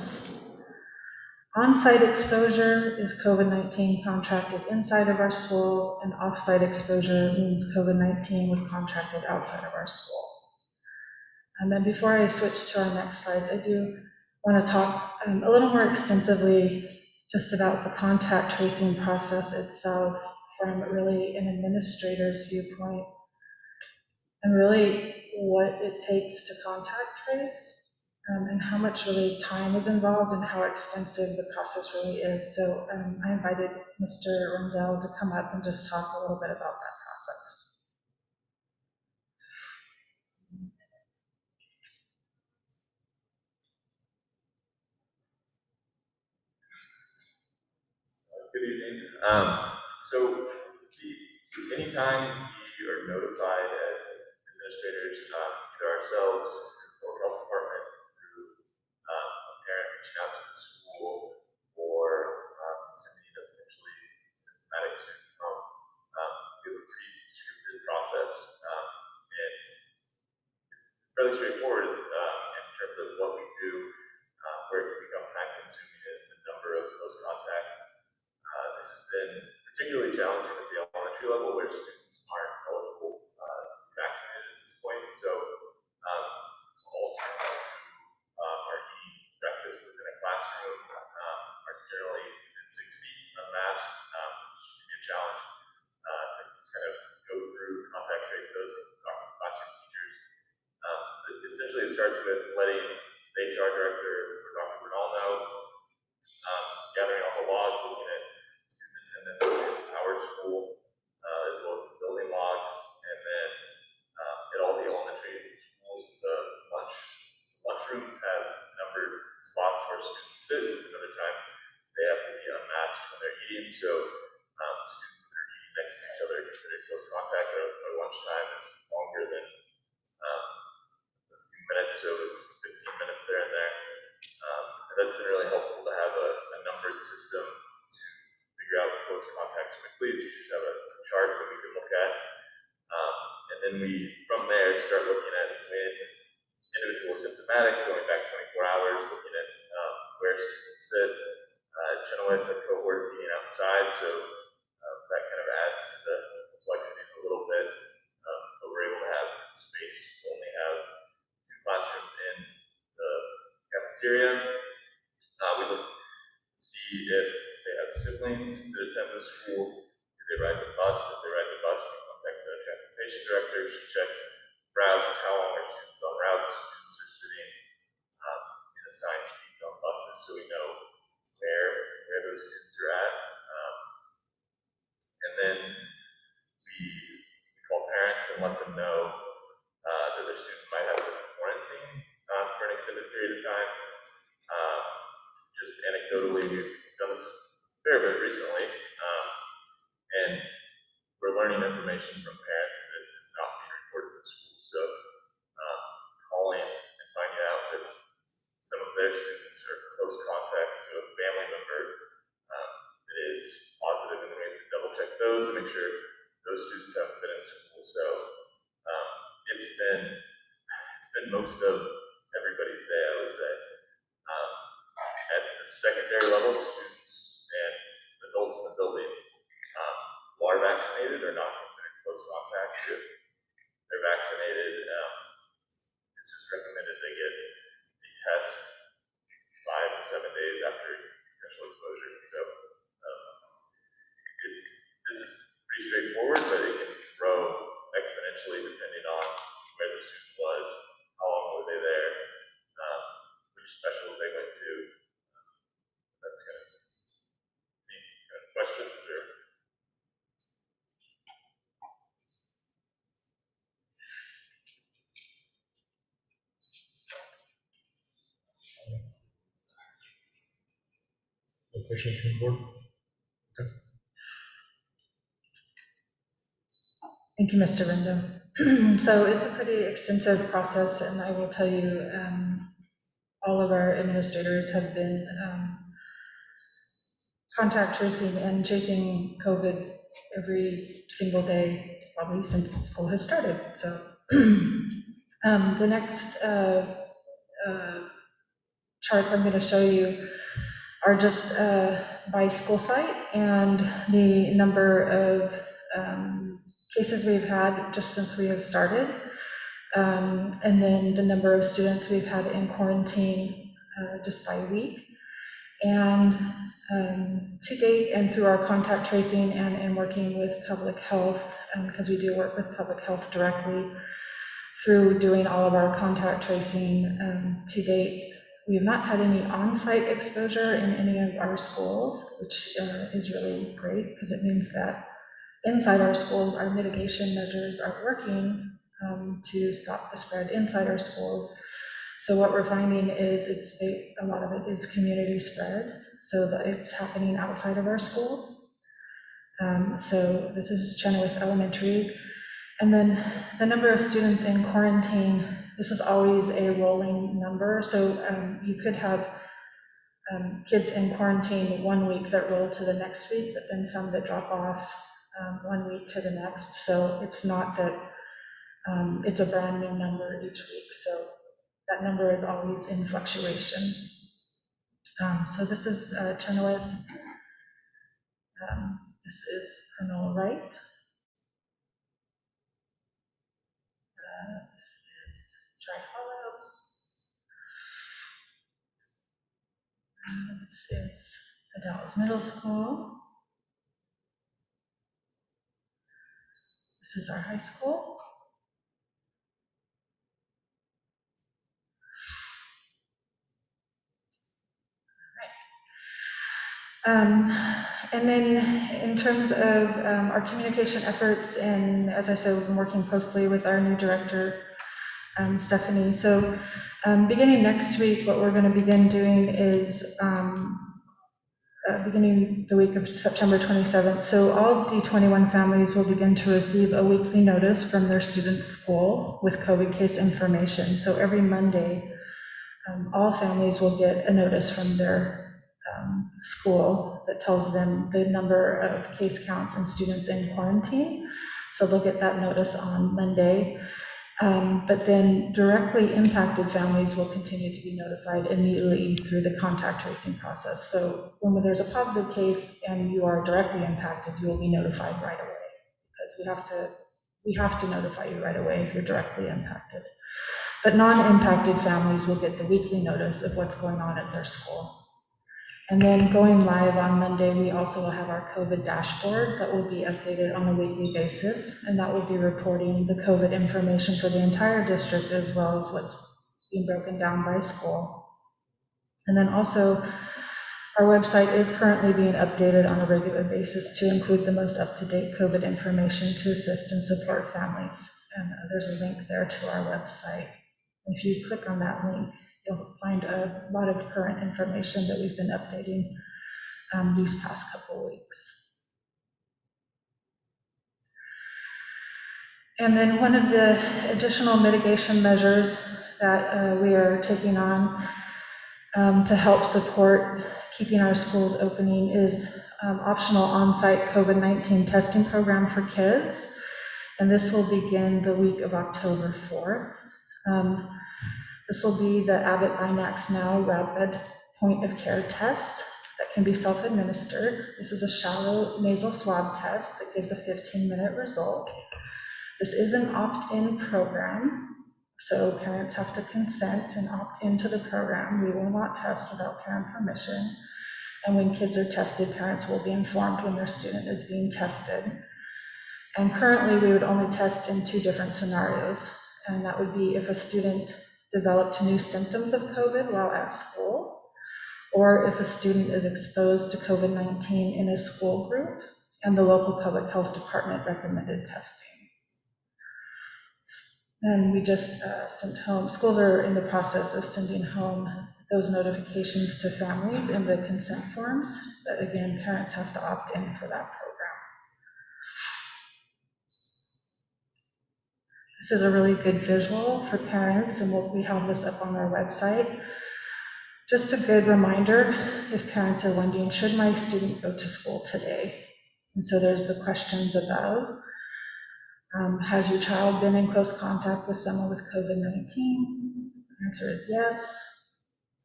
On-site exposure is COVID-19 contracted inside of our schools, and off-site exposure means COVID-19 was contracted outside of our school. And then before I switch to our next slides, I do want to talk a little more extensively just about the contact tracing process itself from really an administrator's viewpoint, and really what it takes to contact trace. And how much really time is involved and how extensive the process really is. So I invited Mr. Rendell to come up and just talk a little bit about that process.
Good evening. Anytime we are notified as administrators, either ourselves or health department through a parent reaching out to the school or sending a potentially symptomatic student home, we have a pretty scripted process, and it's fairly straightforward in terms of what we do. Where it can become time consuming is the number of close contacts. This has been particularly challenging at the elementary level where students aren't eligible to be vaccinated at this point. So all students who are eating breakfast within a classroom are generally within 6 feet unmasked, which can be a challenge to kind of go through, contact trace those with classroom teachers. Essentially, it starts with letting the HR director or Dr. Bernal know, gathering all the logs, looking at student attendance in our school, as well as the building logs, and then at all the elementary schools, the lunchrooms have numbered spots where students sit. It's another time they have to be unmasked when they're eating. So students that are eating next to each other are considered close contact. Our lunchtime is longer than a few minutes, so it's 15 minutes there and there. And that's been really helpful to have a numbered system to figure out close contacts quickly. Teachers have a chart that we can look at. And then we, from there, start looking at when individual symptomatic, going back 24 hours, looking at where students sit. Chenoweth, the cohort is eating outside, so that kind of adds to the complexities a little bit. But we're able to have space to only have 2 classrooms in the cafeteria. We look to see if they have siblings that attend the school. Do they ride the bus? If they ride the bus, we contact the transportation director. She checks routes, how long are students on routes. Students are sitting in assigned seats on buses, so we know where those students are at. And then we call parents and let them know that their student might have to quarantine for an extended period of time. Just anecdotally, we've done this a fair bit recently, and we're learning information from parents that is not being reported to school. So calling and finding out that some of their students are close contacts to a family member that is positive, and then we have to double check those and make sure those students haven't been in school. So it's been most of everybody's day, I would say. At the secondary level, students and adults in the building who are vaccinated are not considered close contacts. If they're vaccinated, it's just recommended they get a test 5 to 7 days after potential exposure. So this is pretty straightforward, but it can grow exponentially depending on where the student was, how long were they there, which specials they went to. That's kind of any kind of questions or.
No questions from the board? Okay.
Thank you, Mr. Rendell. So it's a pretty extensive process, and I will tell you, all of our administrators have been contact tracing and chasing COVID every single day, probably since school has started. So the next chart I'm going to show you are just by school site and the number of cases we've had just since we have started, and then the number of students we've had in quarantine just by week. And to date, and through our contact tracing and working with public health, because we do work with public health directly, through doing all of our contact tracing, to date, we have not had any on-site exposure in any of our schools, which is really great, because it means that inside our schools, our mitigation measures are working to stop the spread inside our schools. So what we're finding is a lot of it is community spread, so that it's happening outside of our schools. So this is Chenoweth Elementary. And then the number of students in quarantine, this is always a rolling number. So you could have kids in quarantine 1 week that roll to the next week, but then some that drop off 1 week to the next. So it's not that it's a brand new number each week. So that number is always in fluctuation. So this is Chenoweth. This is Colonel Wright. This is Dry Hollow. This is the Dallas Middle School. This is our high school. And then in terms of our communication efforts, and as I said, we've been working closely with our new director, Stephanie. So beginning next week, what we're going to begin doing is beginning the week of September 27th. So all D21 families will begin to receive a weekly notice from their student's school with COVID case information. So every Monday, all families will get a notice from their school that tells them the number of case counts and students in quarantine. So they'll get that notice on Monday. But then directly impacted families will continue to be notified immediately through the contact tracing process. So when there's a positive case and you are directly impacted, you will be notified right away, because we have to notify you right away if you're directly impacted. But non-impacted families will get the weekly notice of what's going on at their school. And then going live on Monday, we also will have our COVID dashboard that will be updated on a weekly basis, and that will be reporting the COVID information for the entire district as well as what's being broken down by school. And then also, our website is currently being updated on a regular basis to include the most up-to-date COVID information to assist and support families. And there's a link there to our website. If you click on that link, you'll find a lot of current information that we've been updating these past couple weeks. And then one of the additional mitigation measures that we are taking on to help support keeping our schools opening is optional on-site COVID-19 testing program for kids. And this will begin the week of October 4th. This will be the Abbott Binax Now rapid point of care test that can be self-administered. This is a shallow nasal swab test that gives a 15-minute result. This is an opt-in program, so parents have to consent and opt into the program. We will not test without parent permission. And when kids are tested, parents will be informed when their student is being tested. And currently, we would only test in 2 different scenarios. And that would be if a student developed new symptoms of COVID while at school, or if a student is exposed to COVID-19 in a school group and the local public health department recommended testing. And we just sent home, schools are in the process of sending home those notifications to families in the consent forms, that again, parents have to opt in for that program. This is a really good visual for parents, and we have this up on our website. Just a good reminder if parents are wondering, should my student go to school today? And so there's the questions above. Has your child been in close contact with someone with COVID-19? The answer is yes.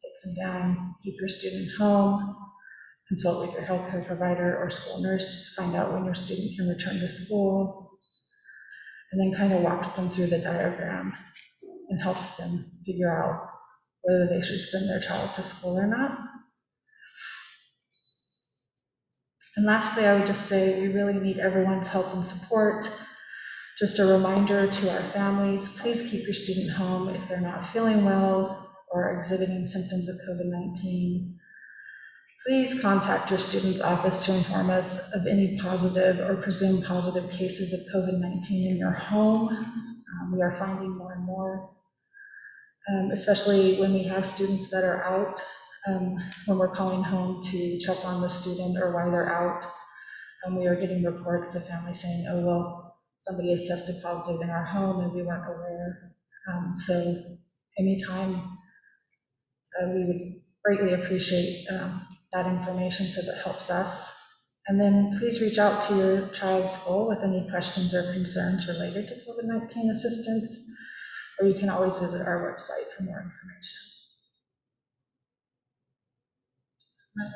Take them down, keep your student home. consult with your healthcare provider or school nurse to find out when your student can return to school, and then kind of walks them through the diagram and helps them figure out whether they should send their child to school or not. And lastly, I would just say we really need everyone's help and support. Just a reminder to our families, please keep your student home if they're not feeling well or exhibiting symptoms of COVID-19. Please contact your student's office to inform us of any positive or presumed positive cases of COVID-19 in your home. We are finding more and more, especially when we have students that are out, when we're calling home to check on the student or why they're out. We are getting reports of families saying, oh, well, somebody has tested positive in our home and we weren't aware. So anytime, we would greatly appreciate that information because it helps us. And then please reach out to your child's school with any questions or concerns related to COVID-19 assistance, or you can always visit our website for more information. That's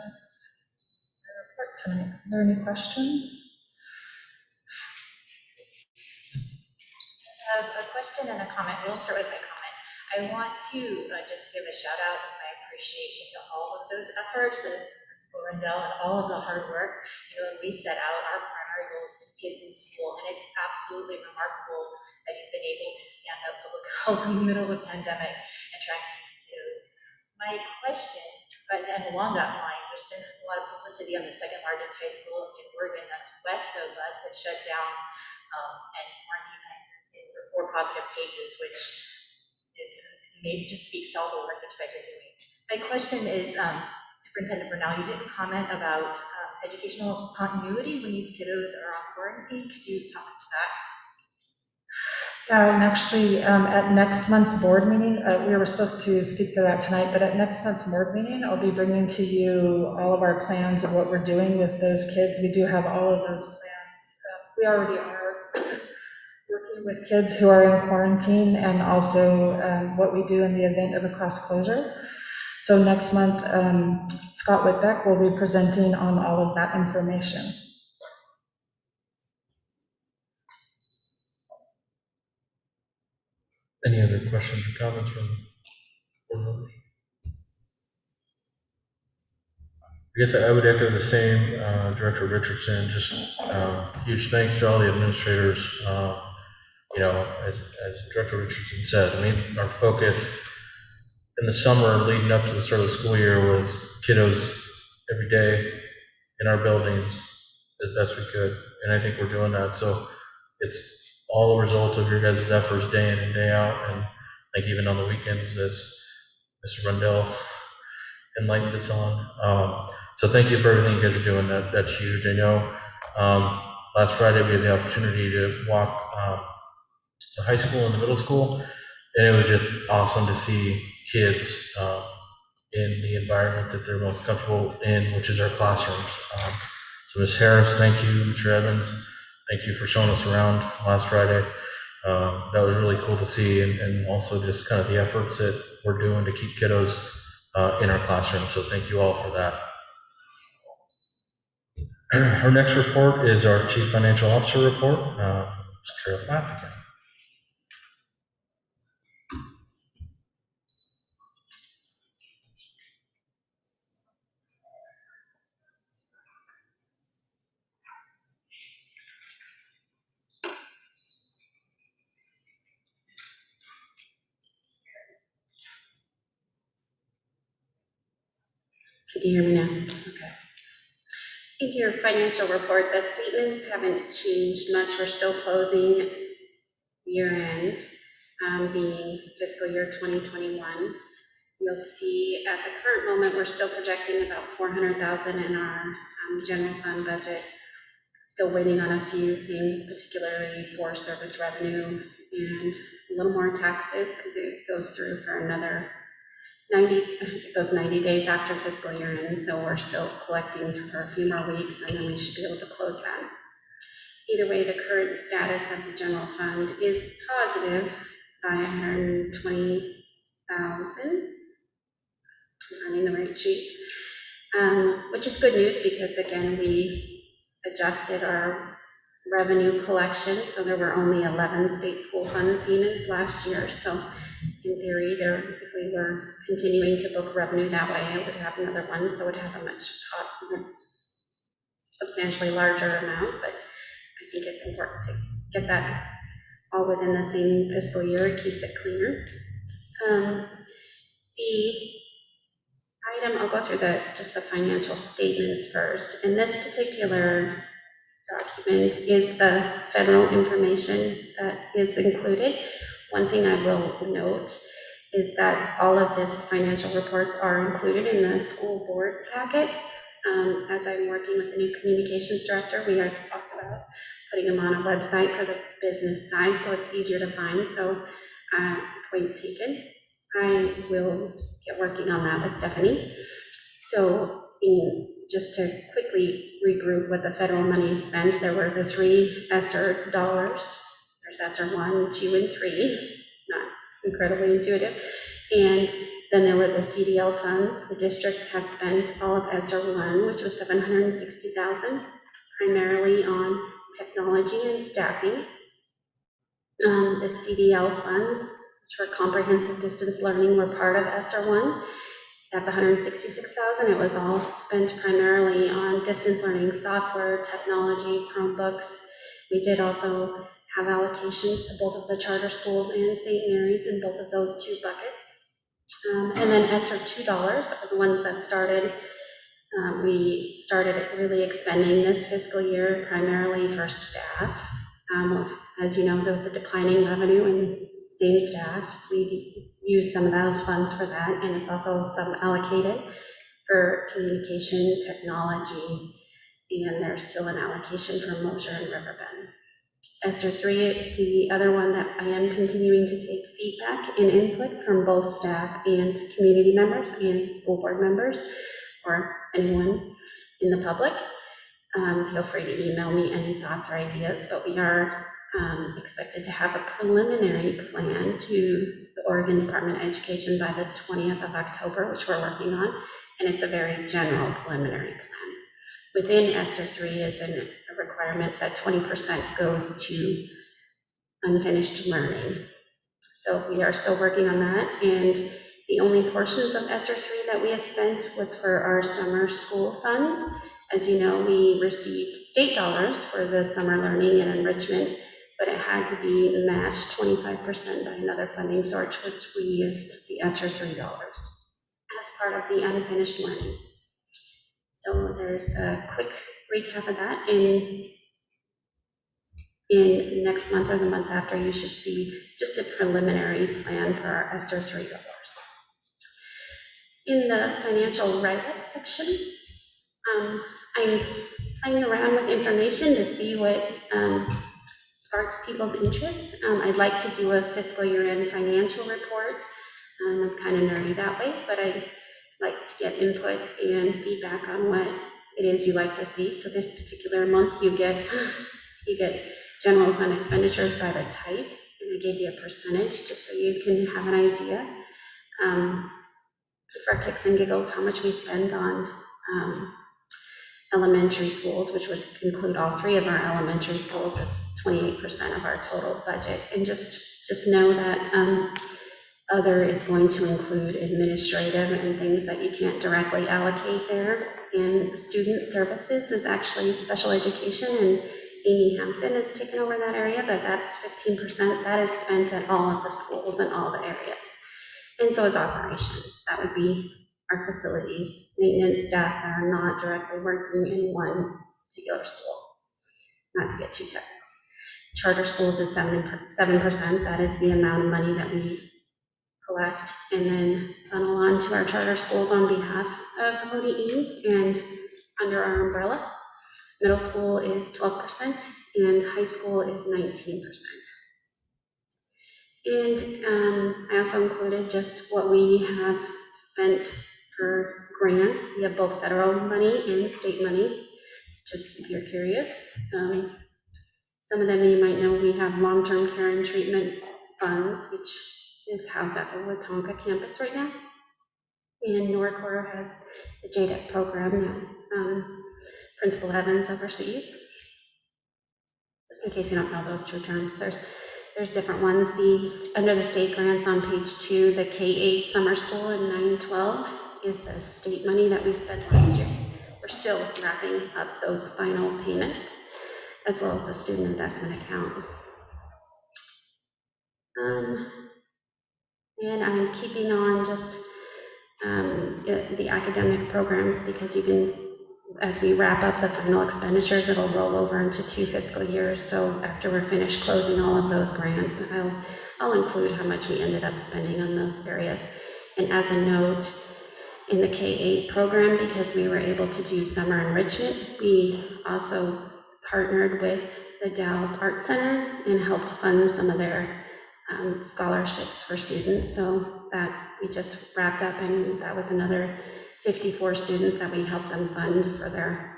my report tonight. Are there any questions?
I have a question and a comment. We'll start with my comment. I want to just give a shout out of my appreciation to all of those efforts and Principal Rendell and all of the hard work. You know, when we set out our primary goals to kids in school, and it's absolutely remarkable that you've been able to stand up public health in the middle of a pandemic and track these kids. My question, and along that line, there's been a lot of publicity on the second largest high school in Oregon, that's Wasco bus that shut down and quarantined kids for 4 positive cases, which is maybe just speaks to all the work that you guys are doing. My question is, Superintendent Bernal, you didn't comment about educational continuity when these kiddos are on quarantine. Could you talk to that?
And actually, at next month's board meeting, we were supposed to speak to that tonight, but at next month's board meeting, I'll be bringing to you all of our plans of what we're doing with those kids. We do have all of those plans. We already are working with kids who are in quarantine, and also what we do in the event of a class closure. So next month, Scott Whitbeck will be presenting on all of that information.
Any other questions or comments from board members? I guess I would echo the same, Director Richardson, just huge thanks to all the administrators. You know, as Director Richardson said, I mean, our focus in the summer leading up to the start of the school year was kiddos every day in our buildings as best we could, and I think we're doing that. So it's all a result of your guys' efforts day in and day out, and like even on the weekends, as Mr. Rundell enlightened us on. So thank you for everything you guys are doing. That's huge. I know last Friday we had the opportunity to walk the high school and the middle school, and it was just awesome to see kids in the environment that they're most comfortable in, which is our classrooms. So Ms. Harris, thank you. Mr. Evans, thank you for showing us around last Friday. That was really cool to see, and also just kind of the efforts that we're doing to keep kiddos in our classrooms. So thank you all for that. Our next report is our Chief Financial Officer report. Carol Flath again.
Can you hear me now? Okay. In your financial report, the statements haven't changed much. We're still closing year end, being fiscal year 2021. You'll see at the current moment, we're still projecting about $400,000 in our general fund budget. Still waiting on a few things, particularly for service revenue and a little more taxes, because it goes through for another 90 days after fiscal year end, so we're still collecting for a few more weeks, and then we should be able to close that. Either way, the current status of the general fund is positive by $120,000. I'm running the right sheet. which is good news because, again, we adjusted our revenue collection, so there were only 11 state school fund payments last year. So in theory, if we were continuing to book revenue that way, it would have another one, so it would have a much substantially larger amount, but I think it's important to get that all within the same fiscal year. It keeps it cleaner. The item, I'll go through just the financial statements first. And this particular document is the federal information that is included. One thing I will note is that all of this financial reports are included in the school board packets. As I'm working with the new communications director, we have talked about putting them on a website for the business side so it's easier to find. So point taken. I will get working on that with Stephanie. So just to quickly regroup what the federal money spent, there were the 3 ESSER dollars. There's ESSER 1, 2, and 3, not incredibly intuitive. And then there were the CDL funds. The district has spent all of ESSER 1, which was $760,000, primarily on technology and staffing. The CDL funds, which were comprehensive distance learning, were part of ESSER 1. That's $166,000. It was all spent primarily on distance learning software, technology, Chromebooks. We did also have allocations to both of the charter schools and St. Mary's in both of those 2 buckets. And then ESSER $2 are the ones that started. We started really expending this fiscal year primarily for staff. As you know, the declining revenue and same staff, we use some of those funds for that, and it's also some allocated for communication technology, and there's still an allocation for Mosher and Riverbend. ESSER 3 is the other one that I am continuing to take feedback and input from both staff and community members and school board members, or anyone in the public. Feel free to email me any thoughts or ideas, but we are expected to have a preliminary plan to the Oregon Department of Education by the 20th of October, which we're working on, and it's a very general preliminary plan. Within ESSER 3 is a requirement that 20% goes to unfinished learning. So we are still working on that, and the only portions of ESSER 3 that we have spent was for our summer school funds. As you know, we received state dollars for the summer learning and enrichment, but it had to be matched 25% by another funding source, which we used the ESSER $3 as part of the unfinished learning. So there's a quick recap of that. In next month or the month after, you should see just a preliminary plan for our ESSER $3. In the financial write-up section, I'm playing around with information to see what sparks people's interest. I'd like to do a fiscal year-end financial report. I'm kind of nerdy that way, but I like to get input and feedback on what it is you like to see. So this particular month, you get general fund expenditures by the type, and I gave you a percentage just so you can have an idea. For kicks and giggles, how much we spend on elementary schools, which would include all 3 of our elementary schools, is 28% of our total budget. And just know that other is going to include administrative and things that you can't directly allocate there. And student services is actually special education, and Amy Hampton has taken over that area, but that's 15%. That is spent at all of the schools in all the areas. And so is operations. That would be our facilities, maintenance staff that are not directly working in one particular school. Not to get too technical. Charter schools is 7%. That is the amount of money that we collect and then funnel on to our charter schools on behalf of ODE and under our umbrella. Middle school is 12% and high school is 19%. And I also included just what we have spent for grants. We have both federal money and state money, just if you're curious. Some of them you might know we have long-term care and treatment funds, which is housed at the Wetumpka campus right now. And Norcor has the JDEC program that Principal Evans oversees. Just in case you don't know those two terms, there's different ones. These under the state grants on page 2, the K-8 summer school in 912 is the state money that we spent last year. We're still wrapping up those final payments, as well as the student investment account. And I'm keeping on just the academic programs because you can, as we wrap up the final expenditures, it'll roll over into 2 fiscal years. So after we're finished closing all of those grants, I'll include how much we ended up spending on those areas. And as a note, in the K-8 program, because we were able to do summer enrichment, we also partnered with the Dallas Art Center and helped fund some of their scholarships for students. So that we just wrapped up, and that was another 54 students that we helped them fund for their,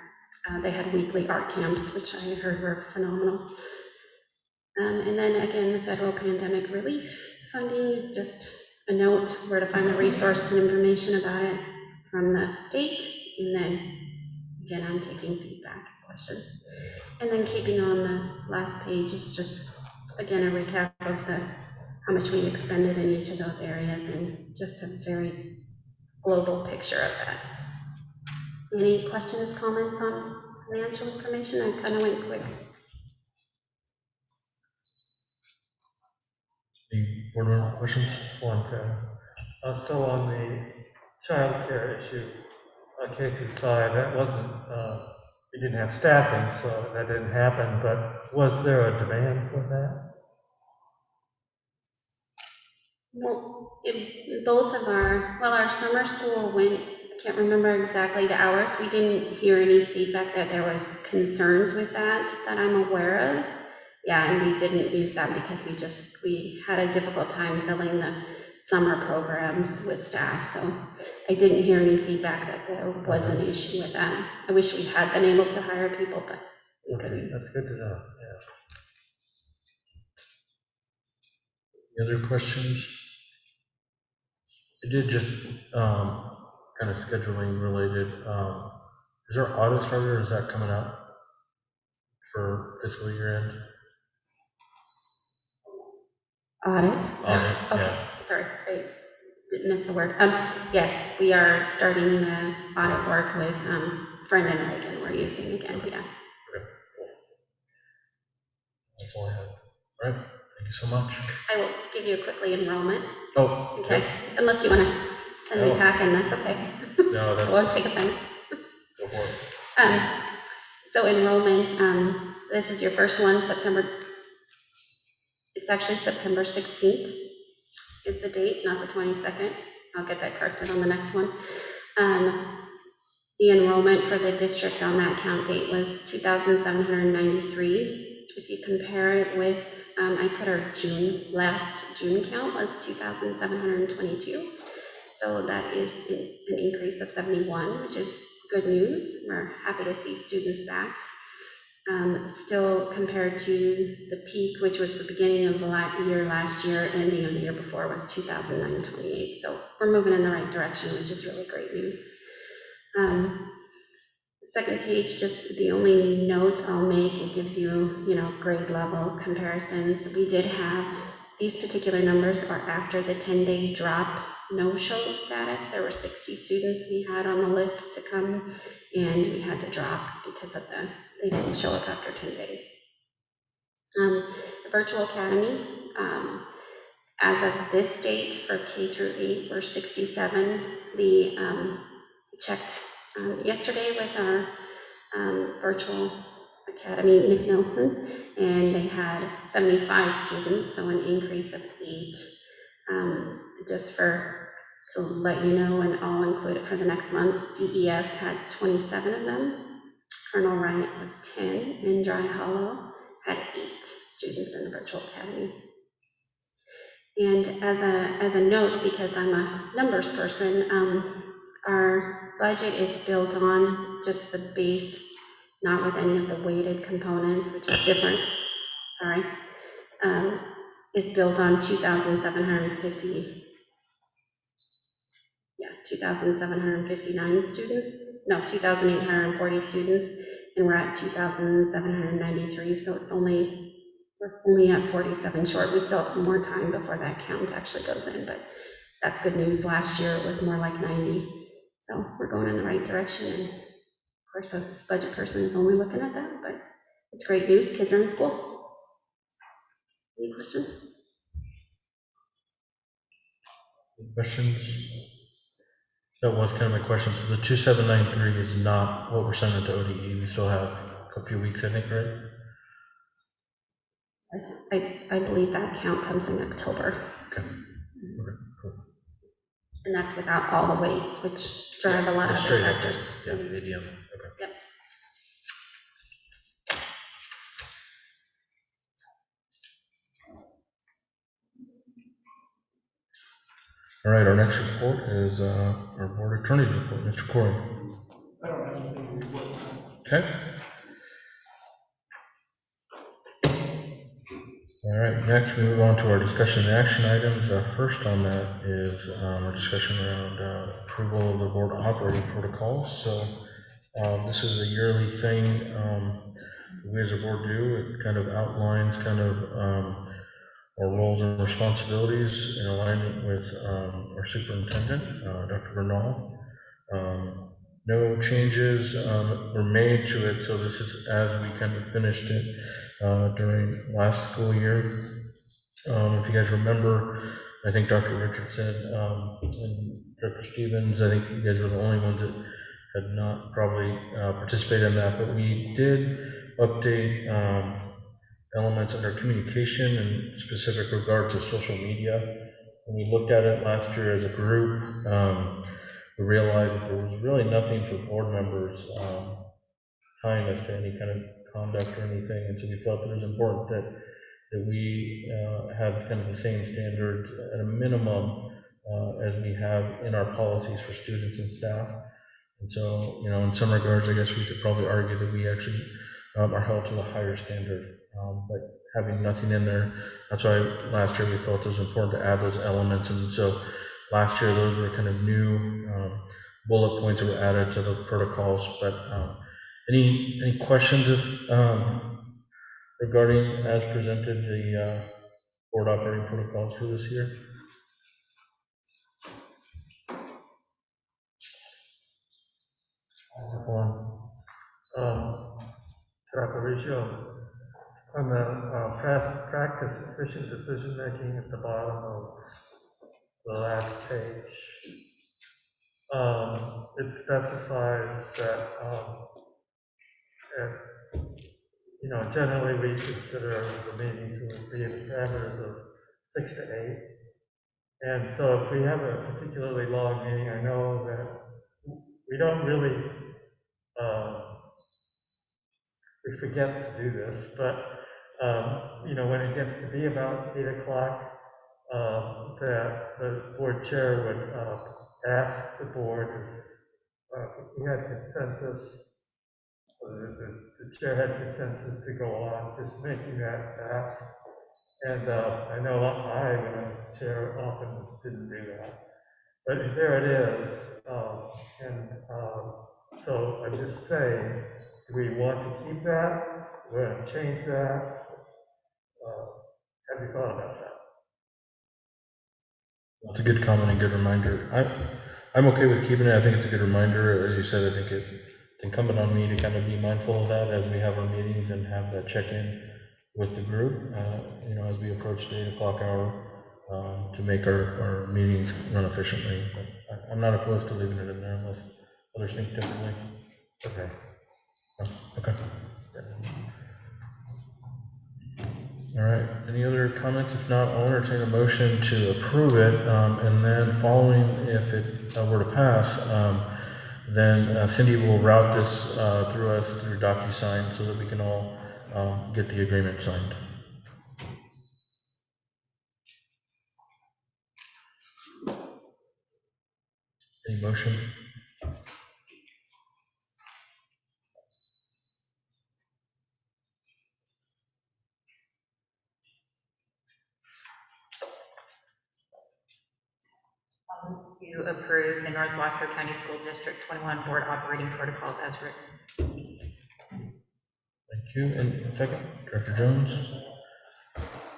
they had weekly art camps, which I heard were phenomenal. And then again, the federal pandemic relief funding, just a note where to find the resource and information about it from the state. And then again, I'm taking feedback, questions. And then keeping on the last page is just, again, a recap of how much we expended in each of those areas and just a very global picture of that. Any questions, comments on financial information? I kind of went quick.
Any board member questions?
So on the child care issue, K through 5, that wasn't, we didn't have staffing, so that didn't happen, but was there a demand for that?
Well, both of our summer school went, I can't remember exactly the hours. We didn't hear any feedback that there was concerns with that I'm aware of. Yeah, and we didn't use that because we had a difficult time filling the summer programs with staff. So I didn't hear any feedback that there was an issue with that. I wish we had been able to hire people, but we couldn't.
That's good to know, yeah.
Any other questions? I did just kind of scheduling related. Is our audit started, or is that coming up for fiscal year end?
Audit?
Audit,
Okay,
yeah.
sorry, I didn't miss the word. Yes, we are starting the audit work with Brendan Reagan we're using again, yes.
Okay, cool. That's all I have. All right, thank you so much.
I will give you quickly enrollment.
Oh,
okay. Unless you want to send me back in, that's okay.
No, that's.
I won't take offense.
Go for it.
So enrollment, this is your first one, it's actually September 16th is the date, not the 22nd. I'll get that corrected on the next one. The enrollment for the district on that count date was 2,793. If you compare it with, I put our last June count was 2,722. So that is an increase of 71, which is good news. We're happy to see students back. Still compared to the peak, which was the beginning of the year last year, ending of the year before was 2,928. So we're moving in the right direction, which is really great news. The second page, just the only note I'll make, it gives you, grade level comparisons. We did have, these particular numbers are after the 10-day drop no-show status. There were 60 students we had on the list to come, and we had to drop because of they didn't show up after 10 days. The Virtual Academy, as of this date for K through 8, we're 67. We checked yesterday with our Virtual Academy, Nick Nelson, and they had 75 students, so an increase of 8. Just to let you know, and I'll include it for the next month, CES had 27 of them. Colonel Wright was 10, and Dry Hollow had 8 students in the Virtual Academy. And as a note, because I'm a numbers person, our budget is built on just the base, not with any of the weighted components, which is different, is built on 2,750. Yeah, 2,759 students, no, 2,840 students, and we're at 2,793, so we're only at 47 short. We still have some more time before that count actually goes in, but that's good news. Last year it was more like 90, so we're going in the right direction, and of course a budget person is only looking at that, but it's great news. Kids are in school. Any questions?
Any questions? That was kind of my question. So the 2793 is not what we're sending to ODE. We still have a few weeks, I think, right?
I believe that count comes in October.
Okay. Okay, cool.
And that's without all the weights, which drive a lot of other factors.
Yeah, ADM. Okay.
Yep.
All right, our next report is our board attorney's report. Mr. Corey.
I don't have anything to report.
Okay. All right, next we move on to our discussion and action items. First on that is our discussion around approval of the board operating protocols. So this is a yearly thing we as a board do. It kind of outlines kind of our roles and responsibilities in alignment with our superintendent, Dr. Bernal. No changes were made to it, so this is as we kind of finished it during last school year. If you guys remember, I think Dr. Richardson and Dr. Stevens, I think you guys were the only ones that had not probably participated in that, but we did update elements under communication in specific regard to social media. When we looked at it last year as a group, we realized that there was really nothing for board members tying us to any kind of conduct or anything, and so we felt that it was important that we have kind of the same standards at a minimum as we have in our policies for students and staff. And so, you know, in some regards, I guess we could probably argue that we actually are held to a higher standard. But having nothing in there, that's why last year we felt it was important to add those elements. And so last year, those were kind of new bullet points that were added to the protocols. But any questions regarding as presented the board operating protocols for this year?
Dr. Richo, on the practice efficient decision making at the bottom of the last page, it specifies that, you know, generally we consider the meetings to be in the parameters of 6 to 8. And so if we have a particularly long meeting, I know that we don't really, we forget to do this, but you know, when it gets to be about 8 o'clock, that the board chair would ask the board if we had consensus, the chair had consensus to go on, just making that ask. And I know I, when I was chair, often didn't do that. But there it is. So I'm just saying, do we want to keep that? Do we want to change that? Have you thought about that?
It's a good comment and good reminder. I'm okay with keeping it. I think it's a good reminder. As you said, I think it's incumbent on me to kind of be mindful of that as we have our meetings and have that check-in with the group, you know, as we approach the 8 o'clock hour to make our meetings run efficiently. But I'm not opposed to leaving it in there unless others think differently.
Okay.
Oh, okay. All right. Any other comments? If not, I'll entertain a motion to approve it. And then following, if it were to pass, then Cindy will route this through DocuSign so that we can all get the agreement signed. Any motion?
to approve the North Wasco County School District 21 Board Operating Protocols as written.
Thank you. And second, Director Jones.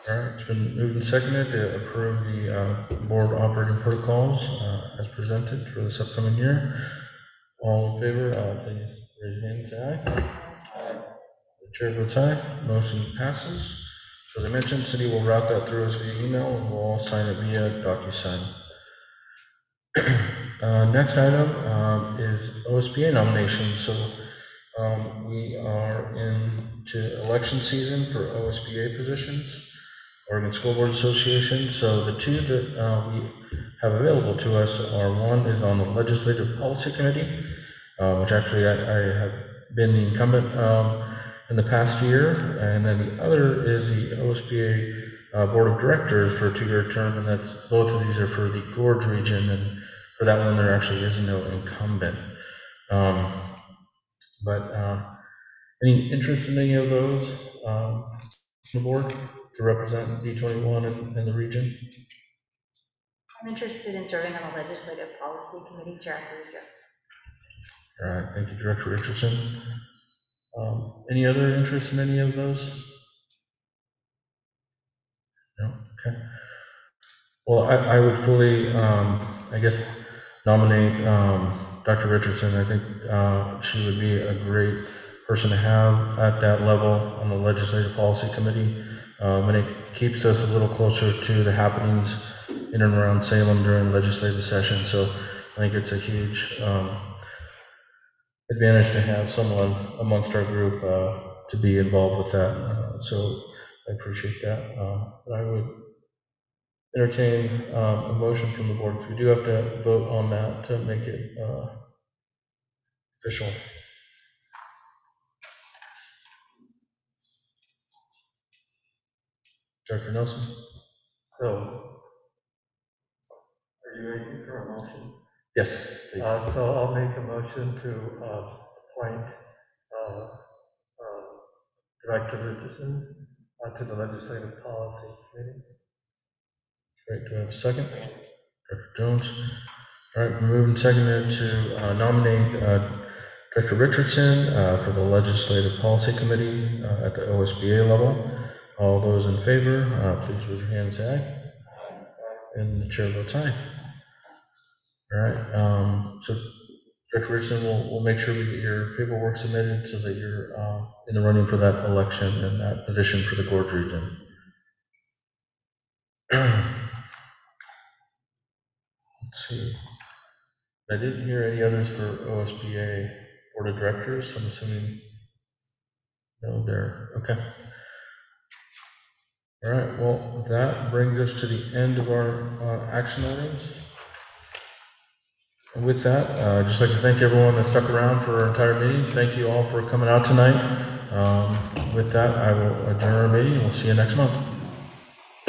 All right, it's been moved and seconded to approve the board operating protocols as presented for this upcoming year. All in favor, please raise your hand and say aye. Aye. The chair votes aye. Motion passes. So as I mentioned, city will route that through us via email, and we'll all sign it via DocuSign. Next item is OSBA nominations. So we are into election season for OSBA positions, Oregon School Board Association. So the two that we have available to us are, one is on the Legislative Policy Committee, which actually I have been the incumbent in the past year, and then the other is the OSBA Board of Directors for a 2-year term, and that's both of these are for the Gorge region, and for that one there actually is no incumbent. Any interest in any of those on the board to represent D21 in the region?
I'm interested in serving on the Legislative Policy Committee, Chair Russo.
All right, thank you, Director Richardson. Any other interest in any of those? No? Okay. Well, I would fully, I guess, nominate Dr. Richardson. I think she would be a great person to have at that level on the Legislative Policy Committee. And it keeps us a little closer to the happenings in and around Salem during legislative session. So I think it's a huge advantage to have someone amongst our group to be involved with that. So I appreciate that. But I would entertain a motion from the board, because we do have to vote on that to make it official. Director Nelson?
So, are you ready for a motion?
Yes, please.
So I'll make a motion to appoint Director Richardson to the Legislative Policy Committee.
Great, do I have a second? Director Jones. All right, we're moving seconded to nominate Director Richardson for the Legislative Policy Committee at the OSBA level. All those in favor, please raise your hand and say aye. And the chair votes aye. All right, so Director Richardson, we'll make sure we get your paperwork submitted so that you're in the running for that election and that position for the Gorge region. Let's see. I didn't hear any others for OSBA Board of Directors. I'm assuming no, there. Okay. All right. Well, that brings us to the end of our action items. And with that, I'd just like to thank everyone that stuck around for our entire meeting. Thank you all for coming out tonight. With that, I will adjourn our meeting, and we'll see you next month.